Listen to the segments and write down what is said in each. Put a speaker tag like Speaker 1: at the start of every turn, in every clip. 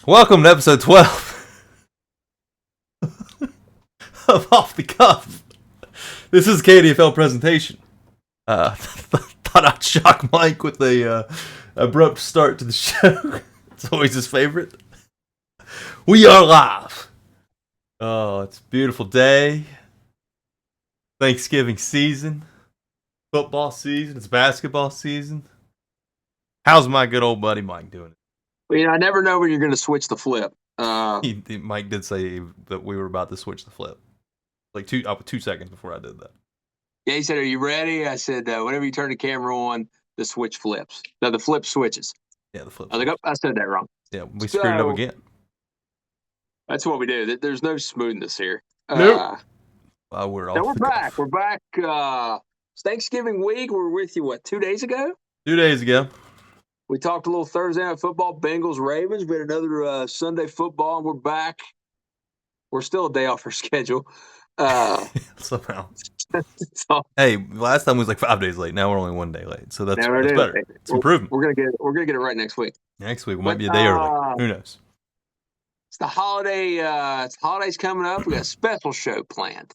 Speaker 1: Welcome to episode 12 of Off the Cuff. This is KDFL presentation. Thought I'd shock Mike with a abrupt start to the show. It's always his favorite. We are live. Oh, it's a beautiful day. Thanksgiving season. Football season. It's basketball season. How's my good old buddy Mike doing?
Speaker 2: Well, I never know when you're going to switch the flip.
Speaker 1: Mike did say that we were about to switch the flip. Like 2 seconds before I did that.
Speaker 2: Yeah, he said, "Are you ready?" I said, "Whenever you turn the camera on, the switch flips. No, the flip switches."
Speaker 1: Yeah, the flip.
Speaker 2: I was like, "Oh, I said that wrong."
Speaker 1: Yeah, we screwed it up again.
Speaker 2: That's what we do. There's no smoothness here.
Speaker 1: Nope. We're off.
Speaker 2: So we're back. We're back. It's Thanksgiving week. We were with you, 2 days ago?
Speaker 1: 2 days ago.
Speaker 2: We talked a little Thursday night football, Bengals, Ravens. We had another Sunday football, and we're back. We're still a day off our schedule.
Speaker 1: Somehow.
Speaker 2: So,
Speaker 1: hey, last time was like 5 days late. Now we're only 1 day late, so that's better. It's improvement.
Speaker 2: We're gonna get it right next week.
Speaker 1: Next week might be a day early. Who knows?
Speaker 2: It's the holiday. It's holidays coming up. We got a special show planned.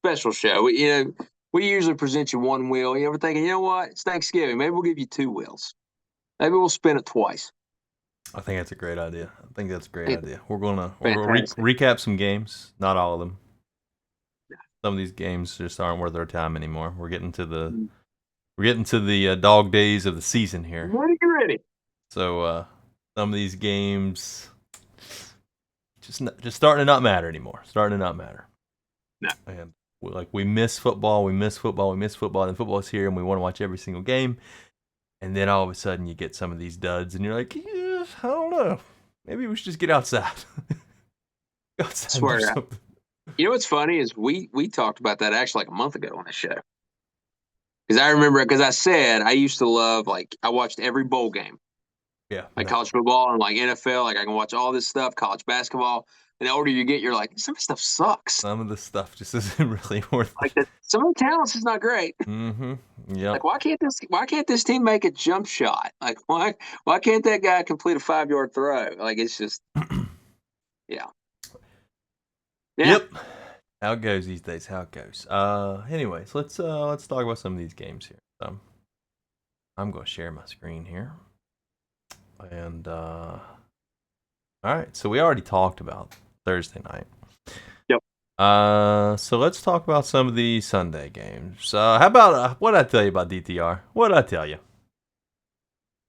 Speaker 2: Special show. We usually present you one wheel. You ever thinking, you know what? It's Thanksgiving. Maybe we'll give you 2 wheels. Maybe we'll spin it twice.
Speaker 1: I think that's a great idea. We're gonna recap some games. Not all of them. Some of these games just aren't worth our time anymore. We're getting to the dog days of the season here.
Speaker 2: Ready.
Speaker 1: So some of these games just starting to not matter anymore.
Speaker 2: No.
Speaker 1: And we miss football. And football's here, and we want to watch every single game. And then all of a sudden, you get some of these duds, and you're like, yeah, I don't know. Maybe we should just get outside.
Speaker 2: Swear. You know what's funny is we talked about that actually like a month ago on the show. Because I remember, I said I used to love, I watched every bowl game.
Speaker 1: Yeah.
Speaker 2: College football and NFL. I can watch all this stuff, college basketball. And the older you get, you're like, some of the stuff sucks.
Speaker 1: Some of the stuff just isn't really worth it.
Speaker 2: Some of the talents is not great.
Speaker 1: Mm-hmm. Yeah.
Speaker 2: Why can't this team make a jump shot? Why can't that guy complete a 5-yard throw? It's just yeah.
Speaker 1: Yep. How it goes these days. Anyways, let's talk about some of these games here. I'm going to share my screen here. And all right, so we already talked about Thursday night.
Speaker 2: Yep.
Speaker 1: So let's talk about some of the Sunday games. How about what did I tell you about DTR? What did I tell you?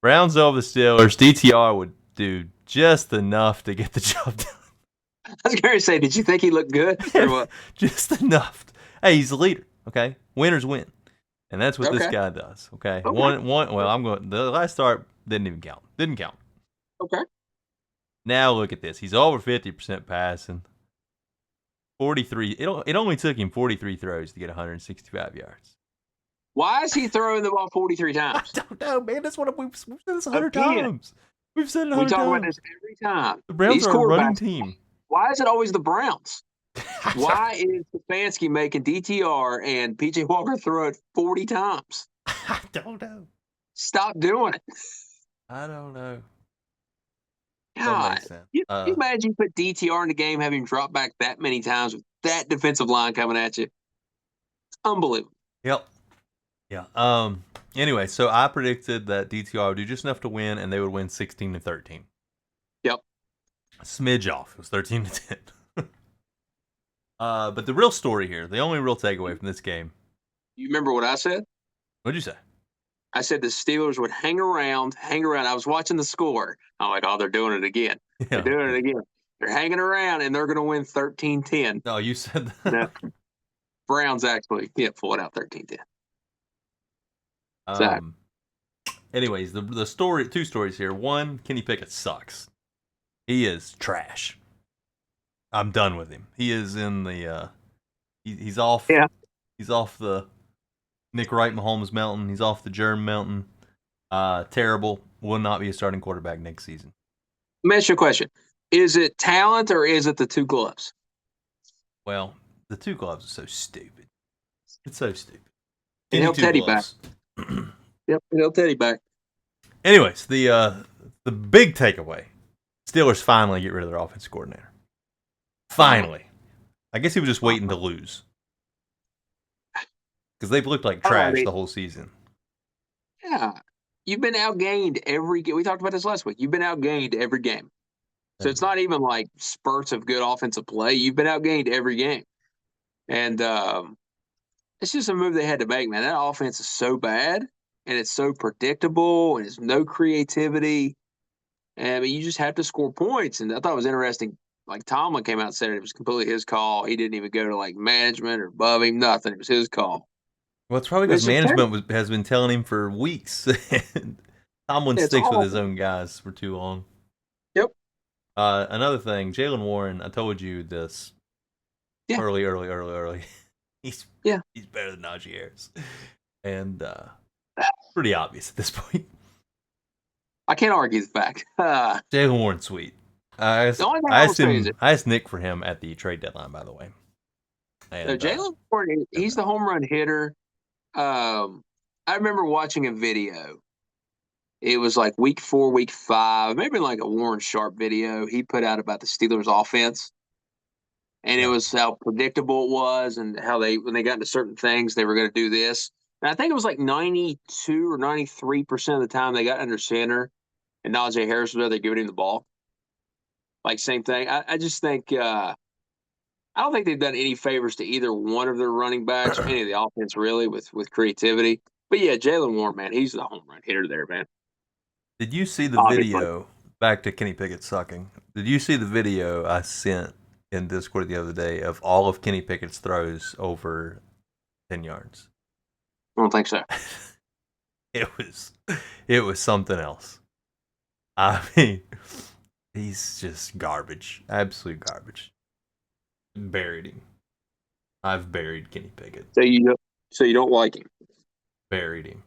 Speaker 1: Browns over the Steelers. DTR would do just enough to get the job done.
Speaker 2: I was going to say, did you think he looked good or what?
Speaker 1: Just enough. Hey, he's the leader. Okay, winners win, and that's what this guy does. Okay, one. Well, the last start didn't even count. Didn't count.
Speaker 2: Okay.
Speaker 1: Now look at this. He's over 50% passing. 43. It only took him 43 throws to get 165 yards.
Speaker 2: Why is he throwing the ball 43 times?
Speaker 1: I don't know, man. That's what we've said this 100 times. We've said it 100 times.
Speaker 2: We talk about this every time.
Speaker 1: The Browns are a running team.
Speaker 2: Why is it always the Browns? Why is Stefanski making DTR and PJ Walker throw it 40 times?
Speaker 1: I don't know.
Speaker 2: Stop doing it.
Speaker 1: I don't know.
Speaker 2: God, you imagine you put DTR in the game, having him drop back that many times with that defensive line coming at you. It's unbelievable.
Speaker 1: Yep. Yeah. Anyway, so I predicted that DTR would do just enough to win, and they would win 16-13.
Speaker 2: Yep.
Speaker 1: A smidge off. It was 13-10. But the real story here, the only real takeaway from this game.
Speaker 2: You remember what I said?
Speaker 1: What'd you say?
Speaker 2: I said the Steelers would hang around. I was watching the score. I'm like, oh, they're doing it again. Yeah. They're doing it again. They're hanging around, and they're going to win 13-10.
Speaker 1: No, you said that.
Speaker 2: No. Browns actually pull it out 13-10.
Speaker 1: Anyways, the story, 2 stories here. One, Kenny Pickett sucks. He is trash. I'm done with him. He is in the he's off.
Speaker 2: Yeah.
Speaker 1: He's off the Nick Wright Mahomes mountain. He's off the Germ mountain. Terrible. Will not be a starting quarterback next season.
Speaker 2: Let me ask you a question. Is it talent or is it the 2 gloves?
Speaker 1: Well, the 2 gloves are so stupid. It's so stupid.
Speaker 2: And he'll Teddy back. Yep, he'll Teddy back.
Speaker 1: Anyways, the big takeaway. Steelers finally get rid of their offensive coordinator. Finally. I guess he was just waiting to lose. Because they've looked like trash the whole season.
Speaker 2: Yeah. You've been outgained every game. We talked about this last week. You've been outgained every game. So it's not even like spurts of good offensive play. You've been outgained every game. And it's just a move they had to make, man. That offense is so bad, and it's so predictable, and it's no creativity. And I mean, you just have to score points. And I thought it was interesting. Like Tomlin came out and said it was completely his call. He didn't even go to like management or above him, nothing. It was his call.
Speaker 1: Well, it's probably because management has been telling him for weeks. Tomlin sticks with his own guys for too long.
Speaker 2: Yep.
Speaker 1: Another thing, Jaylen Warren, I told you this early. He's better than Najee Harris. And pretty obvious at this point.
Speaker 2: I can't argue the fact.
Speaker 1: Jaylen Warren's sweet. I asked Nick for him at the trade deadline, by the way.
Speaker 2: And, Jaylen Warren, he's the home run hitter. I remember watching a video. It was like week 4, week 5, maybe like a Warren Sharp video he put out about the Steelers offense. And it was how predictable it was and how when they got into certain things, they were going to do this. And I think it was like 92 or 93% of the time they got under center and Najee Harris was there, they giving him the ball. Like same thing. I just think I don't think they've done any favors to either one of their running backs or any of the offense really with creativity. But yeah, Jaylen Warren, man, he's the home run hitter there, man.
Speaker 1: Did you see the video? Back to Kenny Pickett sucking. Did you see the video I sent in Discord the other day of all of Kenny Pickett's throws over 10 yards?
Speaker 2: I don't think so.
Speaker 1: It was something else. I mean, he's just garbage. Absolute garbage. Buried him. I've buried Kenny Pickett.
Speaker 2: So you don't like him?
Speaker 1: Buried him.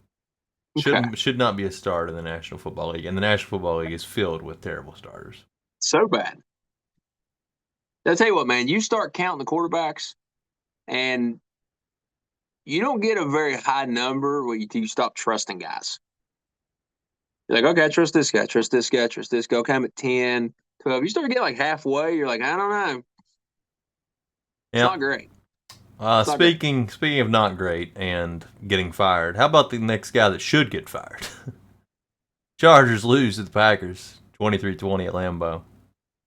Speaker 1: Should not be a starter in the National Football League, and the National Football League is filled with terrible starters.
Speaker 2: So bad. I'll tell you what, man. You start counting the quarterbacks, and you don't get a very high number when you stop trusting guys. You're like, okay, I trust this guy, trust this guy, trust this guy. Okay, I'm at 10, 12. You start getting like halfway, you're like, I don't know. It's not great.
Speaker 1: Speaking of not great and getting fired, how about the next guy that should get fired? Chargers lose to the Packers 23-20 at Lambeau.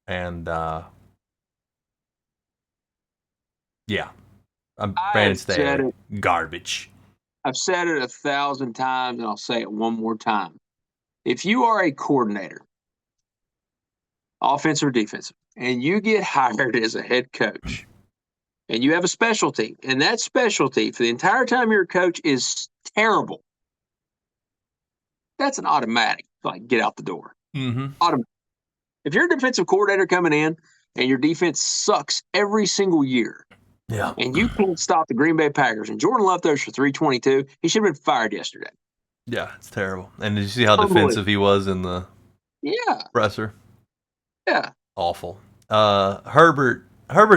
Speaker 1: And, Brandon Staley, garbage.
Speaker 2: I've said it 1,000 times, and I'll say it one more time. If you are a coordinator, offensive or defensive, and you get hired as a head coach, and you have a specialty, and that specialty for the entire time you're a coach is terrible, that's an automatic, like, get out the door.
Speaker 1: Mm-hmm.
Speaker 2: Automatic. If you're a defensive coordinator coming in and your defense sucks every single year, and you can't stop the Green Bay Packers, and Jordan Love throws for 322, he should have been fired yesterday.
Speaker 1: Yeah, it's terrible. And did you see how defensive he was in the presser?
Speaker 2: Yeah.
Speaker 1: Awful. Herbert's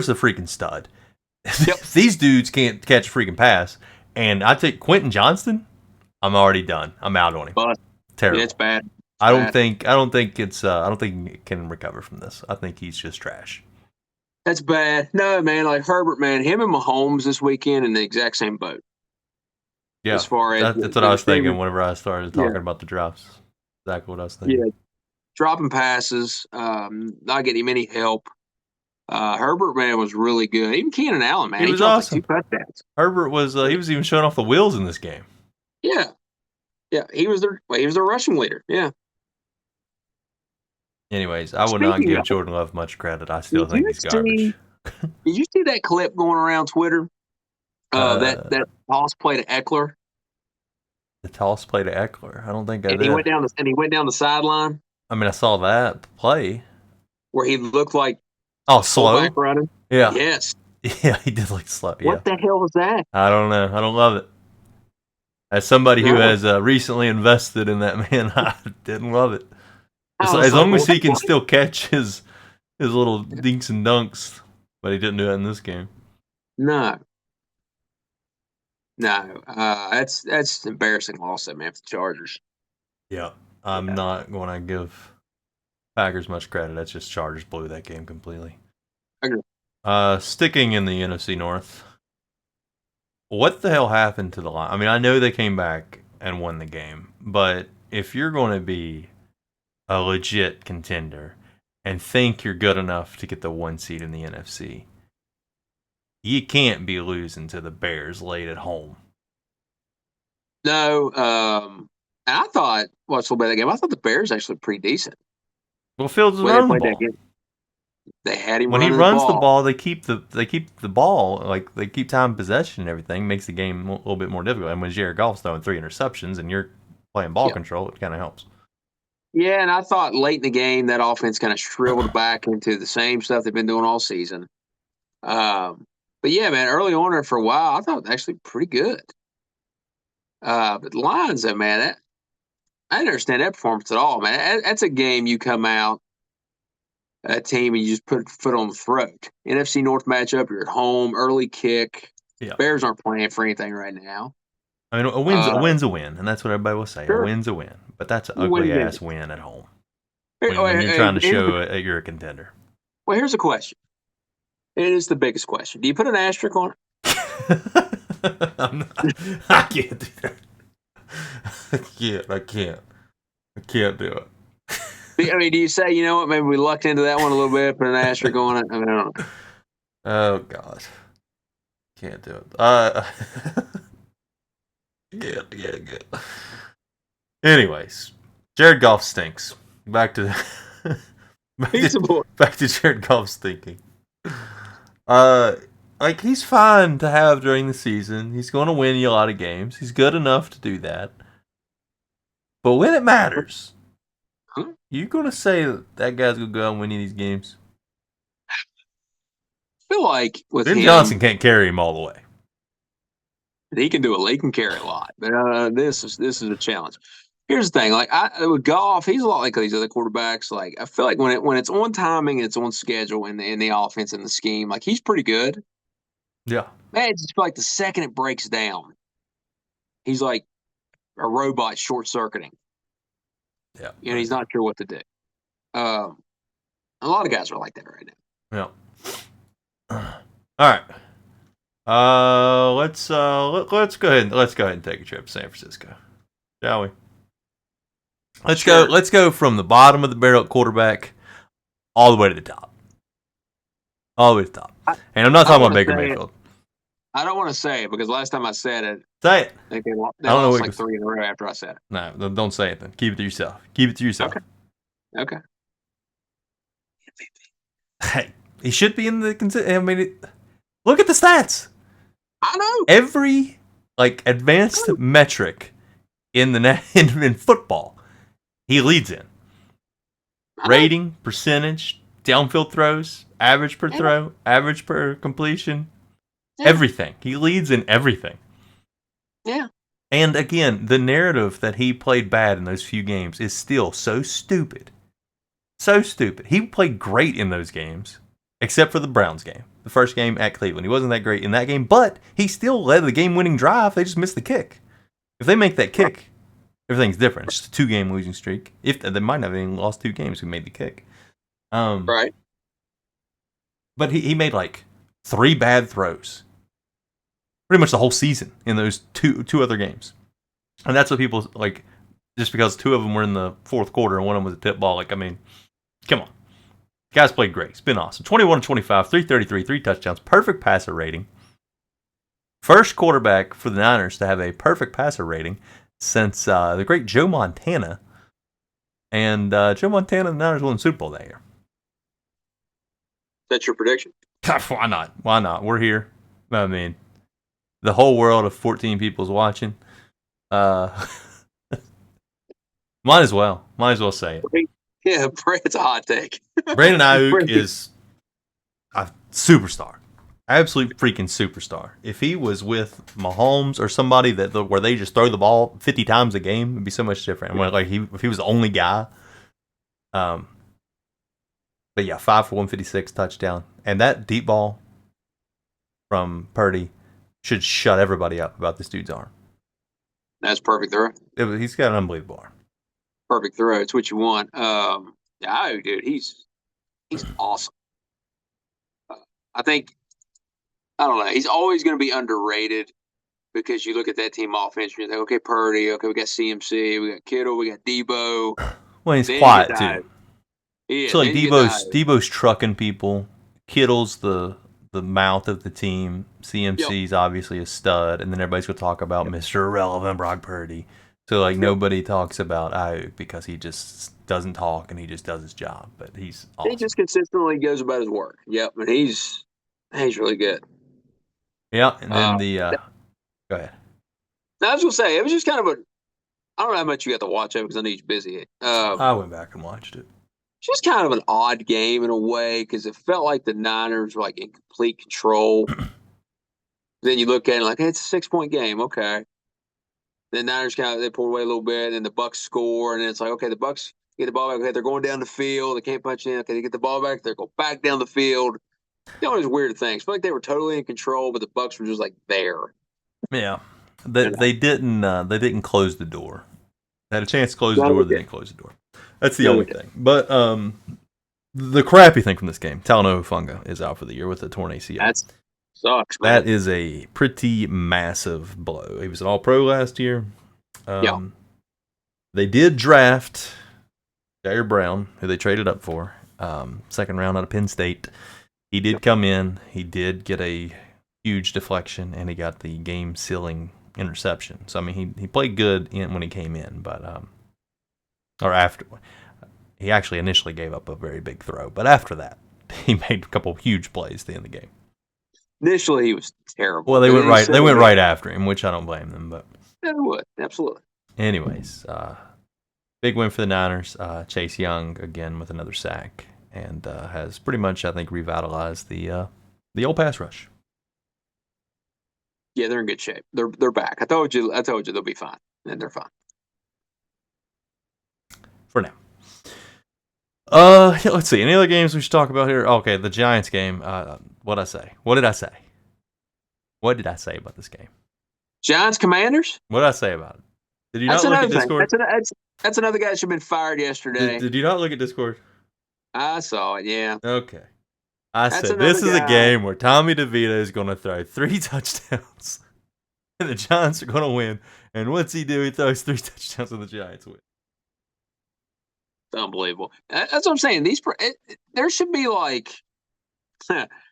Speaker 1: a freaking stud. Yep. These dudes can't catch a freaking pass. And I take Quentin Johnston, I'm already done. I'm out on him.
Speaker 2: But
Speaker 1: terrible.
Speaker 2: Yeah, it's bad.
Speaker 1: I don't think he can recover from this. I think he's just trash.
Speaker 2: That's bad. No, man, like Herbert, man, him and Mahomes this weekend in the exact same boat.
Speaker 1: Yeah,
Speaker 2: as far as
Speaker 1: that's what I was thinking whenever I started talking about the drops. Exactly what I was thinking.
Speaker 2: Yeah, dropping passes, not getting him any help. Herbert, man, was really good. Even Keenan Allen, man,
Speaker 1: he was awesome.
Speaker 2: Like 2 touchdowns.
Speaker 1: Herbert was he was even showing off the wheels in this game.
Speaker 2: Yeah, he was their rushing leader. Yeah.
Speaker 1: Anyways, I will not give Jordan Love much credit. I still think he's garbage.
Speaker 2: Did you see that clip going around Twitter? That toss play to Eckler.
Speaker 1: The toss play to Eckler. I don't think I did.
Speaker 2: He went down the sideline.
Speaker 1: I mean, I saw that play
Speaker 2: where he looked like
Speaker 1: slow
Speaker 2: running.
Speaker 1: Yeah.
Speaker 2: Yes.
Speaker 1: Yeah, he did look slow.
Speaker 2: What the hell was that?
Speaker 1: I don't know. I don't love it. As somebody who has recently invested in that man, I didn't love it. As long as he can still catch his little dinks and dunks, but he didn't do that in this game.
Speaker 2: No. That's embarrassing loss, that man, for the Chargers.
Speaker 1: Yeah, I'm not going to give Packers much credit. That's just Chargers blew that game completely.
Speaker 2: I agree.
Speaker 1: Sticking in the NFC North, what the hell happened to the Lions? I mean, I know they came back and won the game, but if you're going to be a legit contender and think you're good enough to get the 1 seed in the NFC, you can't be losing to the Bears late at home.
Speaker 2: No, and I thought, watch a little bit of that game. I thought the Bears actually pretty decent.
Speaker 1: Well, Fields is
Speaker 2: When they
Speaker 1: running the
Speaker 2: played that
Speaker 1: ball.
Speaker 2: game, they had him
Speaker 1: When he
Speaker 2: running
Speaker 1: runs the
Speaker 2: ball.
Speaker 1: ball, they keep the ball, like they keep time of possession and everything, makes the game a little bit more difficult. And when Jared Goff's throwing 3 interceptions and you're playing ball
Speaker 2: Yeah.
Speaker 1: control, it kind of helps.
Speaker 2: Yeah, and I thought late in the game that offense kind of shriveled back into the same stuff they've been doing all season. But yeah, man, early on there for a while, I thought actually pretty good. But the Lions, though, man, I didn't understand that performance at all, man. That's a game you come out, a team, and you just put foot on the throat. NFC North matchup, you're at home, early kick.
Speaker 1: Yeah.
Speaker 2: Bears aren't playing for anything right now.
Speaker 1: I mean, a win's a win, and that's what everybody will say.
Speaker 2: Sure.
Speaker 1: A win's a win, but that's an
Speaker 2: You win
Speaker 1: ugly
Speaker 2: big.
Speaker 1: ass win at home
Speaker 2: Hey,
Speaker 1: when you're trying to
Speaker 2: hey,
Speaker 1: show you're a contender.
Speaker 2: Well, here's a question. It is the biggest question. Do you put an asterisk on it?
Speaker 1: I can't do that. I can't do it.
Speaker 2: I mean, do you say, you know what, maybe we lucked into that one a little bit, put an asterisk on it? I mean, I don't know.
Speaker 1: Oh God, can't do it. Good. Anyways, Jared Goff stinks. Back to Jared Goff stinking. Like he's fine to have during the season. He's going to win you a lot of games. He's good enough to do that. But when it matters, you going to say that guy's going to go out and win you these games?
Speaker 2: I feel like with
Speaker 1: Ben
Speaker 2: him,
Speaker 1: Johnson can't carry him all the way.
Speaker 2: he can do it. He can carry a lot, but this is a challenge. Here's the thing: like with Goff, he's a lot like these other quarterbacks. Like I feel like when it's on timing and it's on schedule in the offense and the scheme, like he's pretty good.
Speaker 1: Yeah.
Speaker 2: Man, I just feel like the second it breaks down, he's like a robot short circuiting.
Speaker 1: Yeah.
Speaker 2: You know, he's not sure what to do. A lot of guys are like that right now.
Speaker 1: Yeah. All right. Let's go ahead and take a trip to San Francisco, shall we? Let's go from the bottom of the barrel at quarterback all the way to the top. All the way to the top. And I'm not talking about Baker Mayfield.
Speaker 2: I don't want to say it because last time I said it,
Speaker 1: say it.
Speaker 2: I think they lost like 3 in a row after I said it.
Speaker 1: No, don't say it then. Keep it to yourself.
Speaker 2: Okay.
Speaker 1: Hey, he should be in the. I mean, look at the stats.
Speaker 2: I know.
Speaker 1: Every advanced metric in football, he leads in. Rating, percentage, downfield throws, average per throw, average per completion, everything. He leads in everything.
Speaker 2: Yeah.
Speaker 1: And again, the narrative that he played bad in those few games is still so stupid. So stupid. He played great in those games, except for the Browns game. The first game at Cleveland. He wasn't that great in that game, but he still led the game-winning drive. They just missed the kick. If they make that kick, everything's different. It's just a 2-game losing streak. If they might not have even lost 2 games who made the kick.
Speaker 2: Right.
Speaker 1: But he made 3 bad throws. Pretty much the whole season in those two other games. And that's what people just because 2 of them were in the fourth quarter and one of them was a tip ball. I mean, come on. The guys played great. It's been awesome. 21-25, 333, 3 touchdowns, perfect passer rating. First quarterback for the Niners to have a perfect passer rating since the great Joe Montana. And Joe Montana and the Niners won the Super Bowl that year.
Speaker 2: That's your prediction?
Speaker 1: Why not? Why not? We're here. I mean, the whole world of 14 people's watching. Might as well say it.
Speaker 2: Yeah, it's a hot take.
Speaker 1: Brandon Ayuk is a superstar. Absolute freaking superstar. If he was with Mahomes or somebody where they just throw the ball 50 times a game, it'd be so much different. If he was the only guy. But yeah, 5 for 156 touchdown. And that deep ball from Purdy should shut everybody up about this dude's arm.
Speaker 2: That's perfect throw.
Speaker 1: He's got an unbelievable arm.
Speaker 2: Perfect throw. It's what you want. Oh, dude, he's awesome. I think I don't know. He's always going to be underrated because you look at that team offense and you think, okay, Purdy, okay, we got CMC, we got Kittle, we got Debo.
Speaker 1: Well, he's
Speaker 2: Then you get
Speaker 1: quiet
Speaker 2: to
Speaker 1: too.
Speaker 2: Hove. Yeah,
Speaker 1: So like
Speaker 2: then you get to
Speaker 1: Debo's trucking people. Kittle's the mouth of the team.
Speaker 2: Yep,
Speaker 1: CMC's obviously a stud, and then everybody's gonna talk about Mr. Irrelevant Brock Purdy. So like
Speaker 2: yep.
Speaker 1: nobody talks about Ayuk because he just doesn't talk and he just does his job. But he's
Speaker 2: He
Speaker 1: awesome.
Speaker 2: just consistently goes about his work. Yep, and he's really good.
Speaker 1: Yeah, and then
Speaker 2: Uh,
Speaker 1: the go ahead.
Speaker 2: I was gonna say it was just kind of a. I don't know how much you got to watch it because I know you're busy.
Speaker 1: I went back and watched it.
Speaker 2: Just kind of an odd game in a way because it felt like the Niners were like in complete control. Then you look at it like, hey, it's a 6 point game. Okay. The Niners they pulled away a little bit, and the Bucks score, and it's like, okay, the Bucks get the ball back. Okay, they're going down the field. They can't punch in. Okay, they get the ball back. They go back down the field. You know, these weird things. I feel like they were totally in control, but the Bucks were just like there.
Speaker 1: Yeah, they didn't close the door. They had a chance to close the
Speaker 2: No,
Speaker 1: door.
Speaker 2: they
Speaker 1: They
Speaker 2: did.
Speaker 1: didn't close the door. That's the
Speaker 2: No,
Speaker 1: only
Speaker 2: they did.
Speaker 1: thing. But the crappy thing from this game, Talanoa Funga is out for the year with a torn ACL.
Speaker 2: That sucks, man.
Speaker 1: That is a pretty massive blow. He was an All-Pro last year.
Speaker 2: Yeah.
Speaker 1: They did draft Jair Brown, who they traded up for, second round out of Penn State. He did come in. He did get a huge deflection, and he got the game-sealing interception. So I mean, he played good when he came in, but or after. He actually initially gave up a very big throw, but after that, he made a couple huge plays at the end of the game.
Speaker 2: Initially, he was terrible.
Speaker 1: Well, they went right. They went right after him, which I don't blame them. But
Speaker 2: they would absolutely.
Speaker 1: anyways, big win for the Niners. Chase Young again with another sack, and has pretty much, I think, revitalized the old pass rush.
Speaker 2: Yeah, they're in good shape. They're back. I told you they'll be fine, and they're fine
Speaker 1: for now. Let's see. Any other games we should talk about here? Okay, the Giants game. What did I say? What did I say about this game?
Speaker 2: Giants Commanders.
Speaker 1: What did I say about it? Did you
Speaker 2: That's
Speaker 1: not look at
Speaker 2: another thing.
Speaker 1: Discord?
Speaker 2: That's another guy that should have been fired yesterday.
Speaker 1: Did you not look at Discord?
Speaker 2: I saw it. Yeah.
Speaker 1: Okay. I
Speaker 2: That's
Speaker 1: said this is
Speaker 2: another
Speaker 1: a
Speaker 2: guy.
Speaker 1: game where Tommy DeVito is going to throw 3 touchdowns, and the Giants are going to win. And what's he do? He throws 3 touchdowns, and the Giants win.
Speaker 2: It's unbelievable. That's what I'm saying. There should be like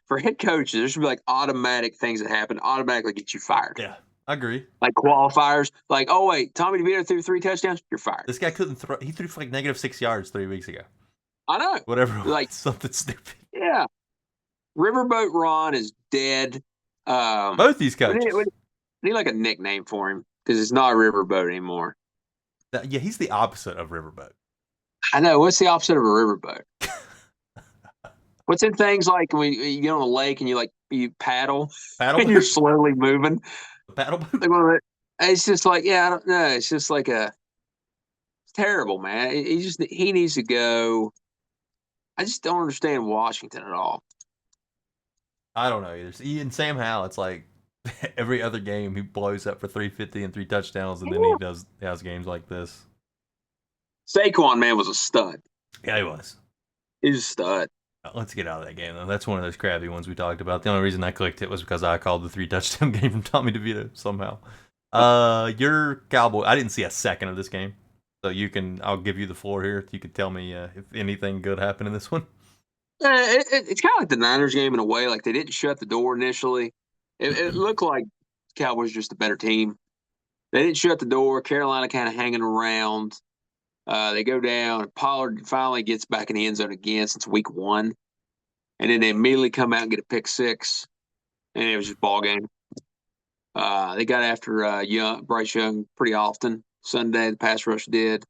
Speaker 2: for head coaches, there should be like automatic things that happen, automatically get you fired.
Speaker 1: Yeah, I agree.
Speaker 2: Like qualifiers. Like, oh wait, Tommy DeVito threw 3 touchdowns. You're fired.
Speaker 1: This guy couldn't throw. He threw for like -6 yards 3 weeks ago.
Speaker 2: I know.
Speaker 1: Whatever.
Speaker 2: Like
Speaker 1: something stupid.
Speaker 2: Yeah. Riverboat Ron is dead.
Speaker 1: Both these coaches.
Speaker 2: We need like a nickname for him because it's not Riverboat anymore.
Speaker 1: Yeah, he's the opposite of Riverboat.
Speaker 2: I know. What's the opposite of a riverboat? What's in things like when you get on a lake and you paddle and you're slowly moving?
Speaker 1: Paddle boat?
Speaker 2: It's just like, yeah, I don't know. It's just like it's terrible, man. He needs to go. I just don't understand Washington at all.
Speaker 1: I don't know either. In Sam Howell, it's like every other game he blows up for 350 and 3 touchdowns, and then he has games like this.
Speaker 2: Saquon, man, was a stud.
Speaker 1: Yeah, he was.
Speaker 2: He's a stud.
Speaker 1: Let's get out of that game, though. That's one of those crappy ones we talked about. The only reason I clicked it was because I called the 3 touchdown game from Tommy DeVito somehow. Your Cowboy. I didn't see a second of this game, so I'll give you the floor here. You could tell me if anything good happened in this one.
Speaker 2: It's kind of like the Niners game in a way. Like they didn't shut the door initially. It looked like Cowboys just a better team. They didn't shut the door. Carolina kind of hanging around. They go down. Pollard finally gets back in the end zone again since week 1. And then they immediately come out and get a pick 6. And it was just ball game. They got after Bryce Young pretty often. Sunday, the pass rush did.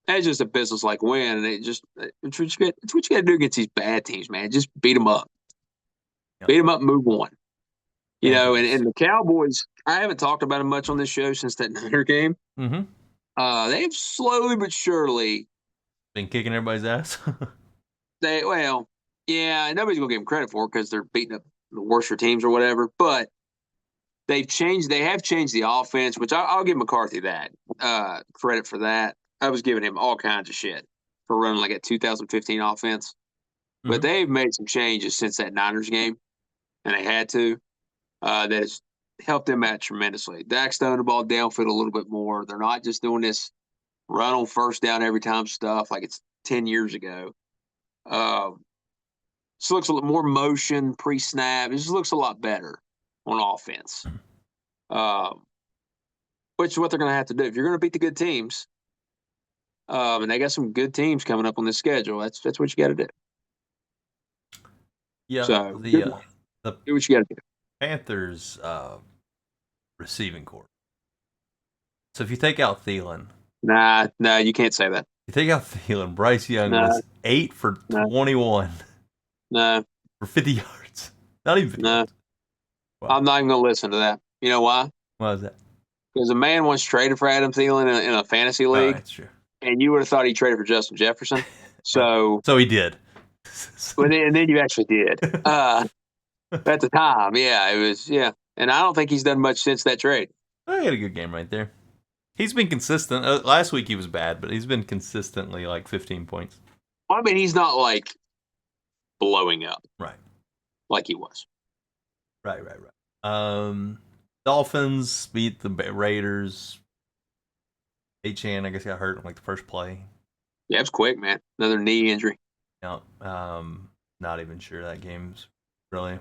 Speaker 2: It's just a business-like win. And it's what you got to do against these bad teams, man. Just beat them up. Yep. Beat them up and move on. You know, and the Cowboys, I haven't talked about them much on this show since that Niner game.
Speaker 1: Mm-hmm.
Speaker 2: They've slowly but surely
Speaker 1: been kicking everybody's ass.
Speaker 2: Yeah, nobody's gonna give them credit for it because they're beating up the worser teams or whatever. But they have changed the offense, which I'll give McCarthy that credit for that. I was giving him all kinds of shit for running like a 2015 offense. But they've made some changes since that Niners game, and they had to. That has helped them out tremendously. Dak's throwing the ball downfield a little bit more. They're not just doing this run on first down every time stuff like it's 10 years ago. This looks a little more motion pre-snap. It just looks a lot better on offense, which is what they're going to have to do if you're going to beat the good teams. And they got some good teams coming up on this schedule. That's what you got to do.
Speaker 1: Yeah,
Speaker 2: so
Speaker 1: the
Speaker 2: do what you got to do.
Speaker 1: Panthers receiving corps. So if you take out Thielen,
Speaker 2: Nah, you can't say that.
Speaker 1: you take out Thielen, Bryce Young was 8 for 21 for 50 yards. Not even 50 yards.
Speaker 2: Wow. I'm not even going to listen to that. You know why?
Speaker 1: Why is that?
Speaker 2: Because a man once traded for Adam Thielen in a fantasy league.
Speaker 1: That's true.
Speaker 2: And you would have thought he traded for Justin Jefferson. So
Speaker 1: he did.
Speaker 2: And then you actually did. At the time, yeah, it was, yeah. And I don't think he's done much since that trade.
Speaker 1: He had a good game right there. He's been consistent. Last week he was bad, but he's been consistently like 15 points.
Speaker 2: I mean, he's not like blowing up.
Speaker 1: Right.
Speaker 2: Like he was.
Speaker 1: Right. Dolphins beat the Raiders. Achane, I guess, got hurt in like the first play.
Speaker 2: Yeah, it was quick, man. Another knee injury.
Speaker 1: Yeah. Not even sure that game's really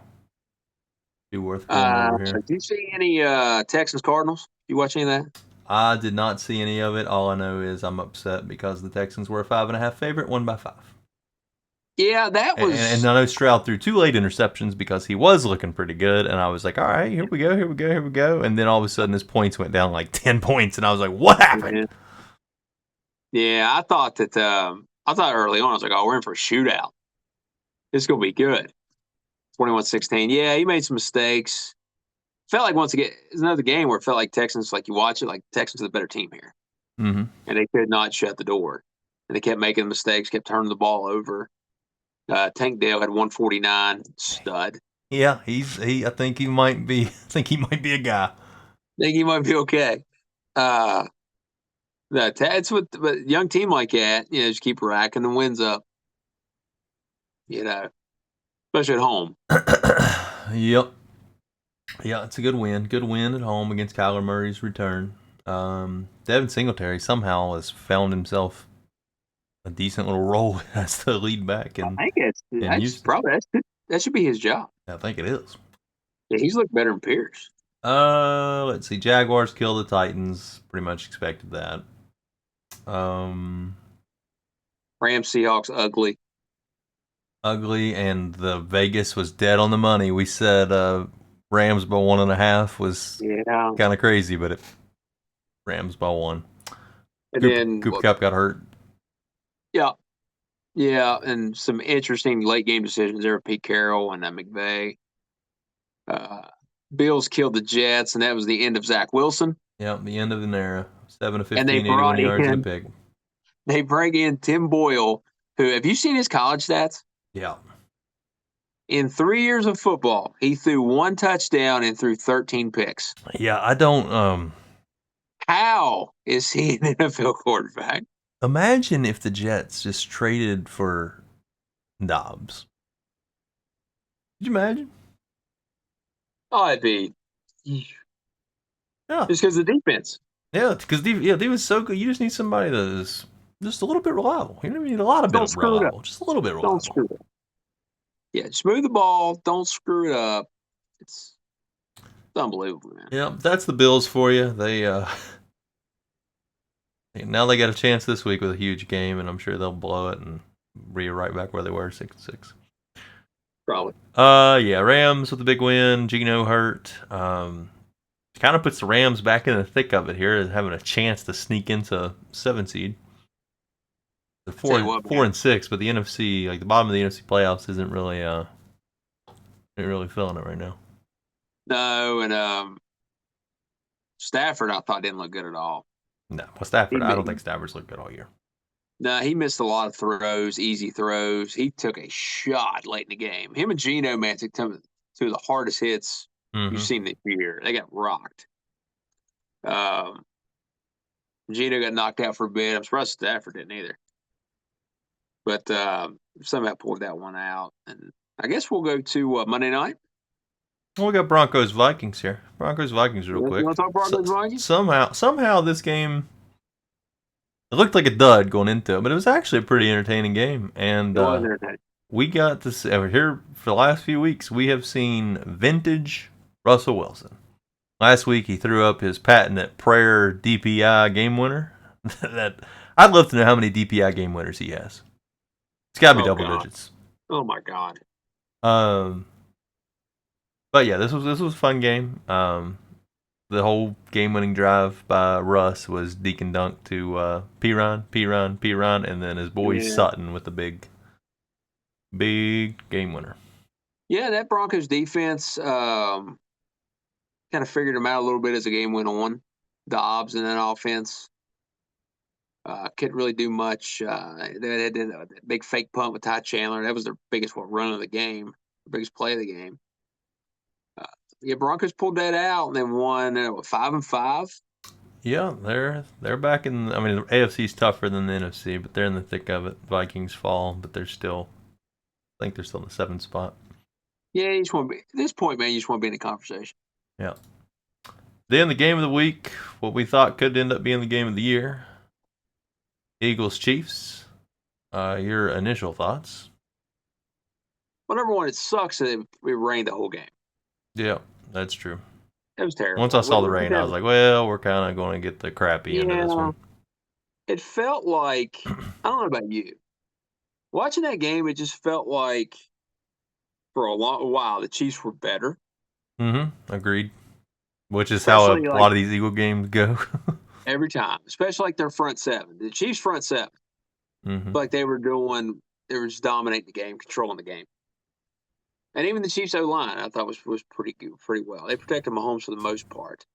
Speaker 1: be worth going over here.
Speaker 2: Do you see any Texans Cardinals? You watch any of that?
Speaker 1: I did not see any of it. All I know is I'm upset because the Texans were a 5.5 favorite, won by 5.
Speaker 2: Yeah, that was.
Speaker 1: And I know Stroud threw 2 late interceptions because he was looking pretty good, and I was like, all right, here we go. And then all of a sudden his points went down like 10 points, and I was like, what happened?
Speaker 2: Yeah, I thought early on, I was like, oh, we're in for a shootout. This is going to be good. 21-16. Yeah, he made some mistakes. Felt like once again, it's another game where it felt like Texans, like you watch it, like Texans are the better team here.
Speaker 1: Mm-hmm.
Speaker 2: And they could not shut the door. And they kept making mistakes, kept turning the ball over. Tank Dell had 149, stud.
Speaker 1: Yeah, I think he might be a guy.
Speaker 2: I think he might be okay. It's with a young team like that, just keep racking the wins up. Especially at home.
Speaker 1: Yep. Yeah, it's a good win. Good win at home against Kyler Murray's return. Devin Singletary somehow has found himself a decent little role as the lead back. And
Speaker 2: I think that should be his job.
Speaker 1: I think it is.
Speaker 2: Yeah, he's looked better than Pierce.
Speaker 1: Let's see. Jaguars kill the Titans. Pretty much expected that.
Speaker 2: Rams Seahawks ugly.
Speaker 1: Ugly, and the Vegas was dead on the money. We said Rams by 1.5 was kind of crazy, but Rams by 1.
Speaker 2: And then
Speaker 1: Cooper Kupp got hurt.
Speaker 2: Yeah, and some interesting late game decisions there with Pete Carroll and McVay. Bills killed the Jets, and that was the end of Zach Wilson.
Speaker 1: Yeah, the end of an era. 7 of 15, 81 yards and a pick.
Speaker 2: They bring in Tim Boyle, who, have you seen his college stats?
Speaker 1: Yeah.
Speaker 2: In 3 years of football, he threw 1 touchdown and threw 13 picks.
Speaker 1: Yeah, I don't.
Speaker 2: How is he an NFL quarterback?
Speaker 1: Imagine if the Jets just traded for Dobbs. Could you imagine?
Speaker 2: Oh, it'd be.
Speaker 1: Yeah.
Speaker 2: Just because of the defense.
Speaker 1: Yeah, because defense is so good. You just need somebody that is just a little bit reliable. You don't need a lot of bit reliable. Just a little bit reliable.
Speaker 2: Don't screw it up. Yeah, smooth the ball. Don't screw it up. It's unbelievable, man.
Speaker 1: Yeah, that's the Bills for you. They now they got a chance this week with a huge game, and I'm sure they'll blow it and be right back where they were, 6-6.
Speaker 2: Probably.
Speaker 1: Yeah, Rams with a big win. Geno hurt. Kind of puts the Rams back in the thick of it here, having a chance to sneak into 7 seed. The 4 and 6, but the NFC, like the bottom of the NFC playoffs, isn't really feeling it right now.
Speaker 2: No, and Stafford, I thought didn't look good at all.
Speaker 1: No, well, Stafford, I don't think Stafford's looked good all year.
Speaker 2: No, he missed a lot of throws, easy throws. He took a shot late in the game. Him and Geno, man, took 2 of the hardest hits you've seen this year. They got rocked. Gino got knocked out for a bit. I'm surprised Stafford didn't either. But somehow pulled that one out. And I guess we'll go to Monday night.
Speaker 1: Well, we got Broncos Vikings here. Broncos Vikings real
Speaker 2: You
Speaker 1: quick.
Speaker 2: want to talk Broncos Vikings?
Speaker 1: Somehow this game, it looked like a dud going into it, but it was actually a pretty entertaining game. And
Speaker 2: It was entertaining.
Speaker 1: we got to see, here for the last few weeks, we have seen vintage Russell Wilson. Last week he threw up his patented prayer DPI game winner. That I'd love to know how many DPI game winners he has. It's got to be double digits.
Speaker 2: Oh my God.
Speaker 1: But yeah, this was a fun game. The whole game-winning drive by Russ was Deacon Dunk to Piran, and then his boy Sutton with the big game winner.
Speaker 2: Yeah, that Broncos defense kind of figured them out a little bit as the game went on. Dobbs and that offense couldn't really do much. They did a big fake punt with Ty Chandler. That was their biggest run of the game, the biggest play of the game. Broncos pulled that out and then won 5-5.
Speaker 1: Yeah, they're back in. I mean, the AFC's tougher than the NFC, but they're in the thick of it. Vikings fall, but they're still. I think they're still in the 7th spot.
Speaker 2: Yeah, you just want to be at this point, man. You just want to be in the conversation.
Speaker 1: Yeah. Then the game of the week, what we thought could end up being the game of the year. Eagles Chiefs. Your initial thoughts?
Speaker 2: Well, number one, it sucks that it rained the whole game.
Speaker 1: Yeah, that's true.
Speaker 2: It was terrible.
Speaker 1: Once I saw the rain, I was like, well, we're kind of going to get the crappy end of this one.
Speaker 2: It felt like, I don't know about you. Watching that game, it just felt like for a while the Chiefs were better.
Speaker 1: Mm-hmm. Agreed. Which is especially how a lot of these Eagle games go.
Speaker 2: Every time. Especially like their front seven. The Chiefs' front seven.
Speaker 1: Mm-hmm.
Speaker 2: Like they were just dominating the game, controlling the game. And even the Chiefs' O-line, I thought was pretty good, pretty well. They protected Mahomes for the most part.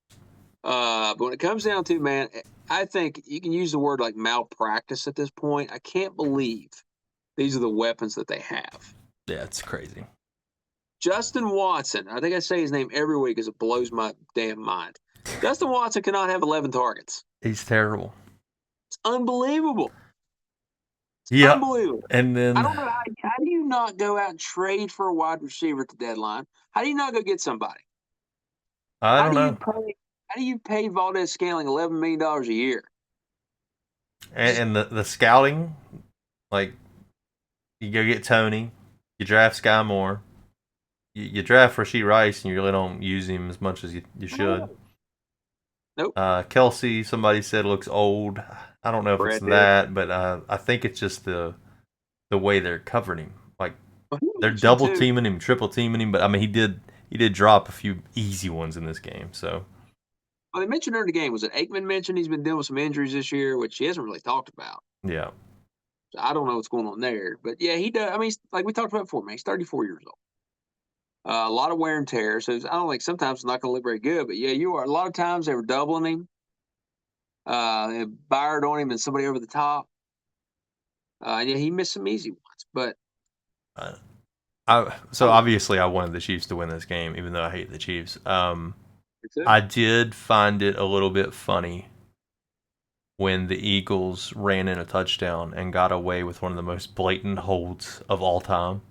Speaker 2: But when it comes down to, man, I think you can use the word like malpractice at this point. I can't believe these are the weapons that they have.
Speaker 1: Yeah, it's crazy.
Speaker 2: Justin Watson, I think I say his name every week because it blows my damn mind. Justin Watson cannot have 11 targets.
Speaker 1: He's terrible.
Speaker 2: It's unbelievable.
Speaker 1: Yeah.
Speaker 2: Unbelievable.
Speaker 1: And then
Speaker 2: I don't know how do you not go out and trade for a wide receiver at the deadline? How do you not go get somebody?
Speaker 1: I don't know.
Speaker 2: How do you pay Valdez Scaling $11 million a year?
Speaker 1: And the scouting, like you go get Tony, you draft Sky Moore, you draft Rashee Rice, and you really don't use him as much as you should.
Speaker 2: Nope.
Speaker 1: Kelsey, somebody said looks old. I don't know if it's that, but I think it's just the way they're covering him. Like they're double teaming him, triple teaming him. But I mean, he did drop a few easy ones in this game. So.
Speaker 2: Well, they mentioned during the game, was it Aikman mentioned he's been dealing with some injuries this year, which he hasn't really talked about.
Speaker 1: Yeah.
Speaker 2: So I don't know what's going on there, but yeah, he does. I mean, like we talked about before, man, he's 34 years old. A lot of wear and tear. So I don't think sometimes it's not going to look very good, but yeah, you are. A lot of times they were doubling him. They Byard on him and somebody over the top. And yeah, he missed some easy ones, but.
Speaker 1: Obviously I wanted the Chiefs to win this game, even though I hate the Chiefs. I did find it a little bit funny when the Eagles ran in a touchdown and got away with one of the most blatant holds of all time.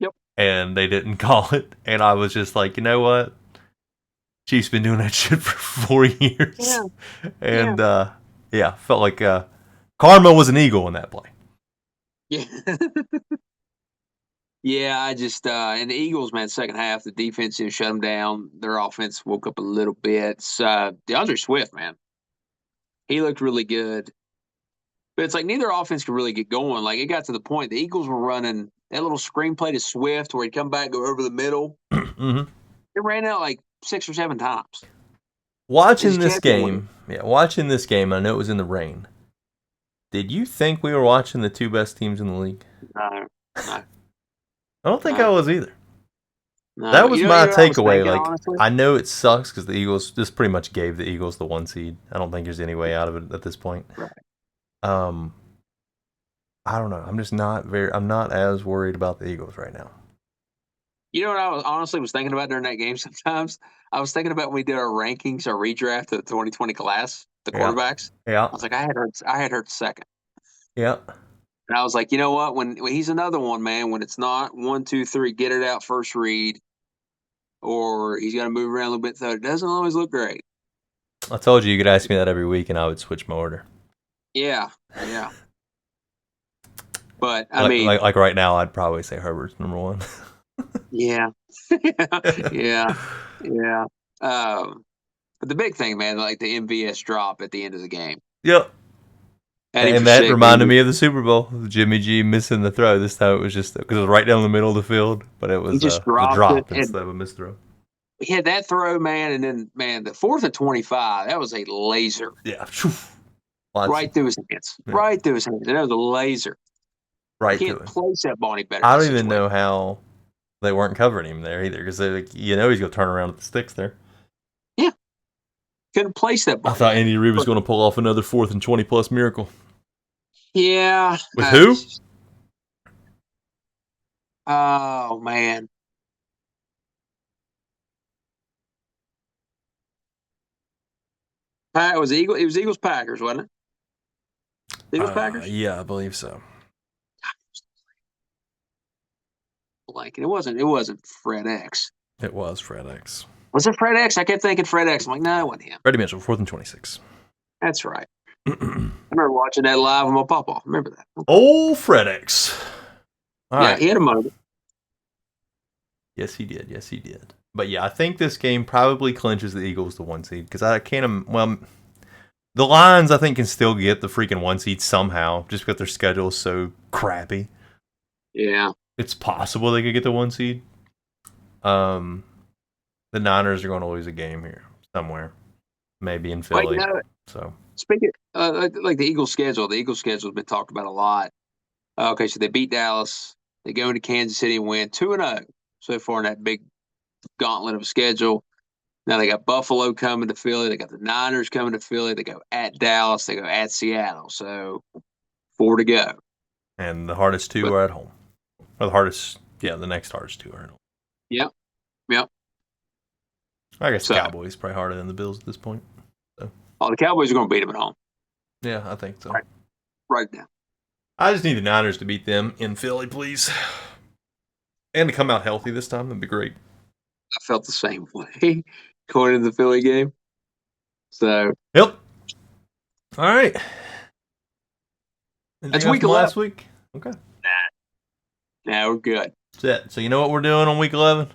Speaker 2: Yep.
Speaker 1: And they didn't call it. And I was just like, you know what? Chiefs been doing that shit for 4 years.
Speaker 2: Yeah.
Speaker 1: And, felt like karma was an Eagle in that play.
Speaker 2: Yeah. Yeah, I just and the Eagles, man, second half, the defense shut them down. Their offense woke up a little bit. DeAndre Swift, man, he looked really good. But it's like neither offense could really get going. Like it got to the point the Eagles were running that little screenplay to Swift where he'd come back, go over the middle.
Speaker 1: Mm-hmm.
Speaker 2: It ran out like 6 or 7 times.
Speaker 1: Watching this game, I know it was in the rain. Did you think we were watching the two best teams in the league?
Speaker 2: No.
Speaker 1: I don't think I was either.
Speaker 2: No,
Speaker 1: that was my takeaway.
Speaker 2: Thinking,
Speaker 1: like,
Speaker 2: honestly?
Speaker 1: I know it sucks because the Eagles just pretty much gave the Eagles the 1 seed. I don't think there's any way out of it at this point.
Speaker 2: Right.
Speaker 1: I don't know. I'm not as worried about the Eagles right now.
Speaker 2: You know what I was thinking about during that game sometimes? I was thinking about when we did our rankings, our redraft of the 2020 class. the
Speaker 1: Yeah.
Speaker 2: quarterbacks.
Speaker 1: Yeah.
Speaker 2: I was like, I had Hurts second.
Speaker 1: Yeah.
Speaker 2: And I was like, you know what? When he's another one, man, when it's not 1, 2, 3, get it out first read, or he's got to move around a little bit, so it doesn't always look great.
Speaker 1: I told you could ask me that every week, and I would switch my order.
Speaker 2: Yeah. But I mean,
Speaker 1: like right now, I'd probably say Herbert's number one.
Speaker 2: yeah. Yeah. But the big thing, man, like the MVS drop at the end of the game.
Speaker 1: Yep.
Speaker 2: Eddie
Speaker 1: And that
Speaker 2: Forsythe,
Speaker 1: reminded me of the Super Bowl. Jimmy G missing the throw. This time it was just because it was right down the middle of the field, but it was
Speaker 2: he just
Speaker 1: a
Speaker 2: dropped
Speaker 1: drop
Speaker 2: it.
Speaker 1: instead of a missed throw.
Speaker 2: He had that throw, man, and then, man, the 4th and 25, that was a laser.
Speaker 1: Yeah.
Speaker 2: Right through his hands.
Speaker 1: Yeah.
Speaker 2: Right through his hands. And that was a laser.
Speaker 1: Right
Speaker 2: You
Speaker 1: to
Speaker 2: can't
Speaker 1: him.
Speaker 2: place that ball any better.
Speaker 1: I don't even know how they weren't covering him there either, because like, he's going to turn around with the sticks there.
Speaker 2: Yeah. Couldn't place that ball.
Speaker 1: I thought Andy Reid was going to pull off another 4th and 20+ miracle.
Speaker 2: Yeah.
Speaker 1: With who?
Speaker 2: Oh, man. It was Eagles Packers, wasn't it? Eagles Packers?
Speaker 1: Yeah, I believe so.
Speaker 2: Like it wasn't Fred X.
Speaker 1: It was Fred X.
Speaker 2: Was it Fred X? I kept thinking Fred X. I'm like, no, it wasn't him.
Speaker 1: Freddie Mitchell, 4th and 26.
Speaker 2: That's right. I remember watching that live with my papa. Remember that?
Speaker 1: Oh, Fred X. All right.
Speaker 2: He had a moment.
Speaker 1: Yes, he did. But yeah, I think this game probably clinches the Eagles the 1 seed, because I can't. Well, the Lions I think can still get the freaking 1 seed somehow, just because their schedule is so crappy.
Speaker 2: Yeah,
Speaker 1: it's possible they could get the 1 seed. The Niners are going to lose a game here somewhere, maybe in Philly. So
Speaker 2: speaking like the Eagles' schedule, has been talked about a lot. Okay, so they beat Dallas. They go into Kansas City and win 2-0 so far in that big gauntlet of a schedule. Now they got Buffalo coming to Philly. They got the Niners coming to Philly. They go at Dallas. They go at Seattle. So 4 to go.
Speaker 1: And the hardest two are at home. Or the next hardest two are at home.
Speaker 2: Yep.
Speaker 1: I guess the Cowboys probably harder than the Bills at this point. So.
Speaker 2: Oh, the Cowboys are going to beat them at home.
Speaker 1: Yeah, I think so.
Speaker 2: Right now.
Speaker 1: I just need the Niners to beat them in Philly, please. And to come out healthy this time. That'd be great.
Speaker 2: I felt the same way going into the Philly game. So.
Speaker 1: Yep. All right.
Speaker 2: That's week 11.
Speaker 1: Last week? Okay.
Speaker 2: Nah, we're good.
Speaker 1: That's it. So you know what we're doing on week 11?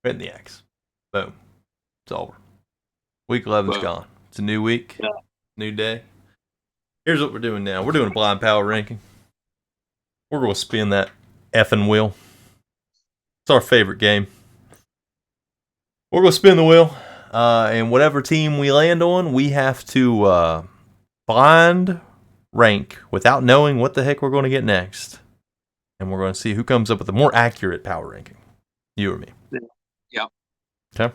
Speaker 1: Hitting the X. Boom. It's over. Week 11's gone. It's a new week.
Speaker 2: Yeah.
Speaker 1: New day. Here's what we're doing now. We're doing a blind power ranking. We're going to spin that effing wheel. It's our favorite game. We're going to spin the wheel. And whatever team we land on, we have to blind rank without knowing what the heck we're going to get next. And we're going to see who comes up with a more accurate power ranking. You or me.
Speaker 2: Yep.
Speaker 1: Okay.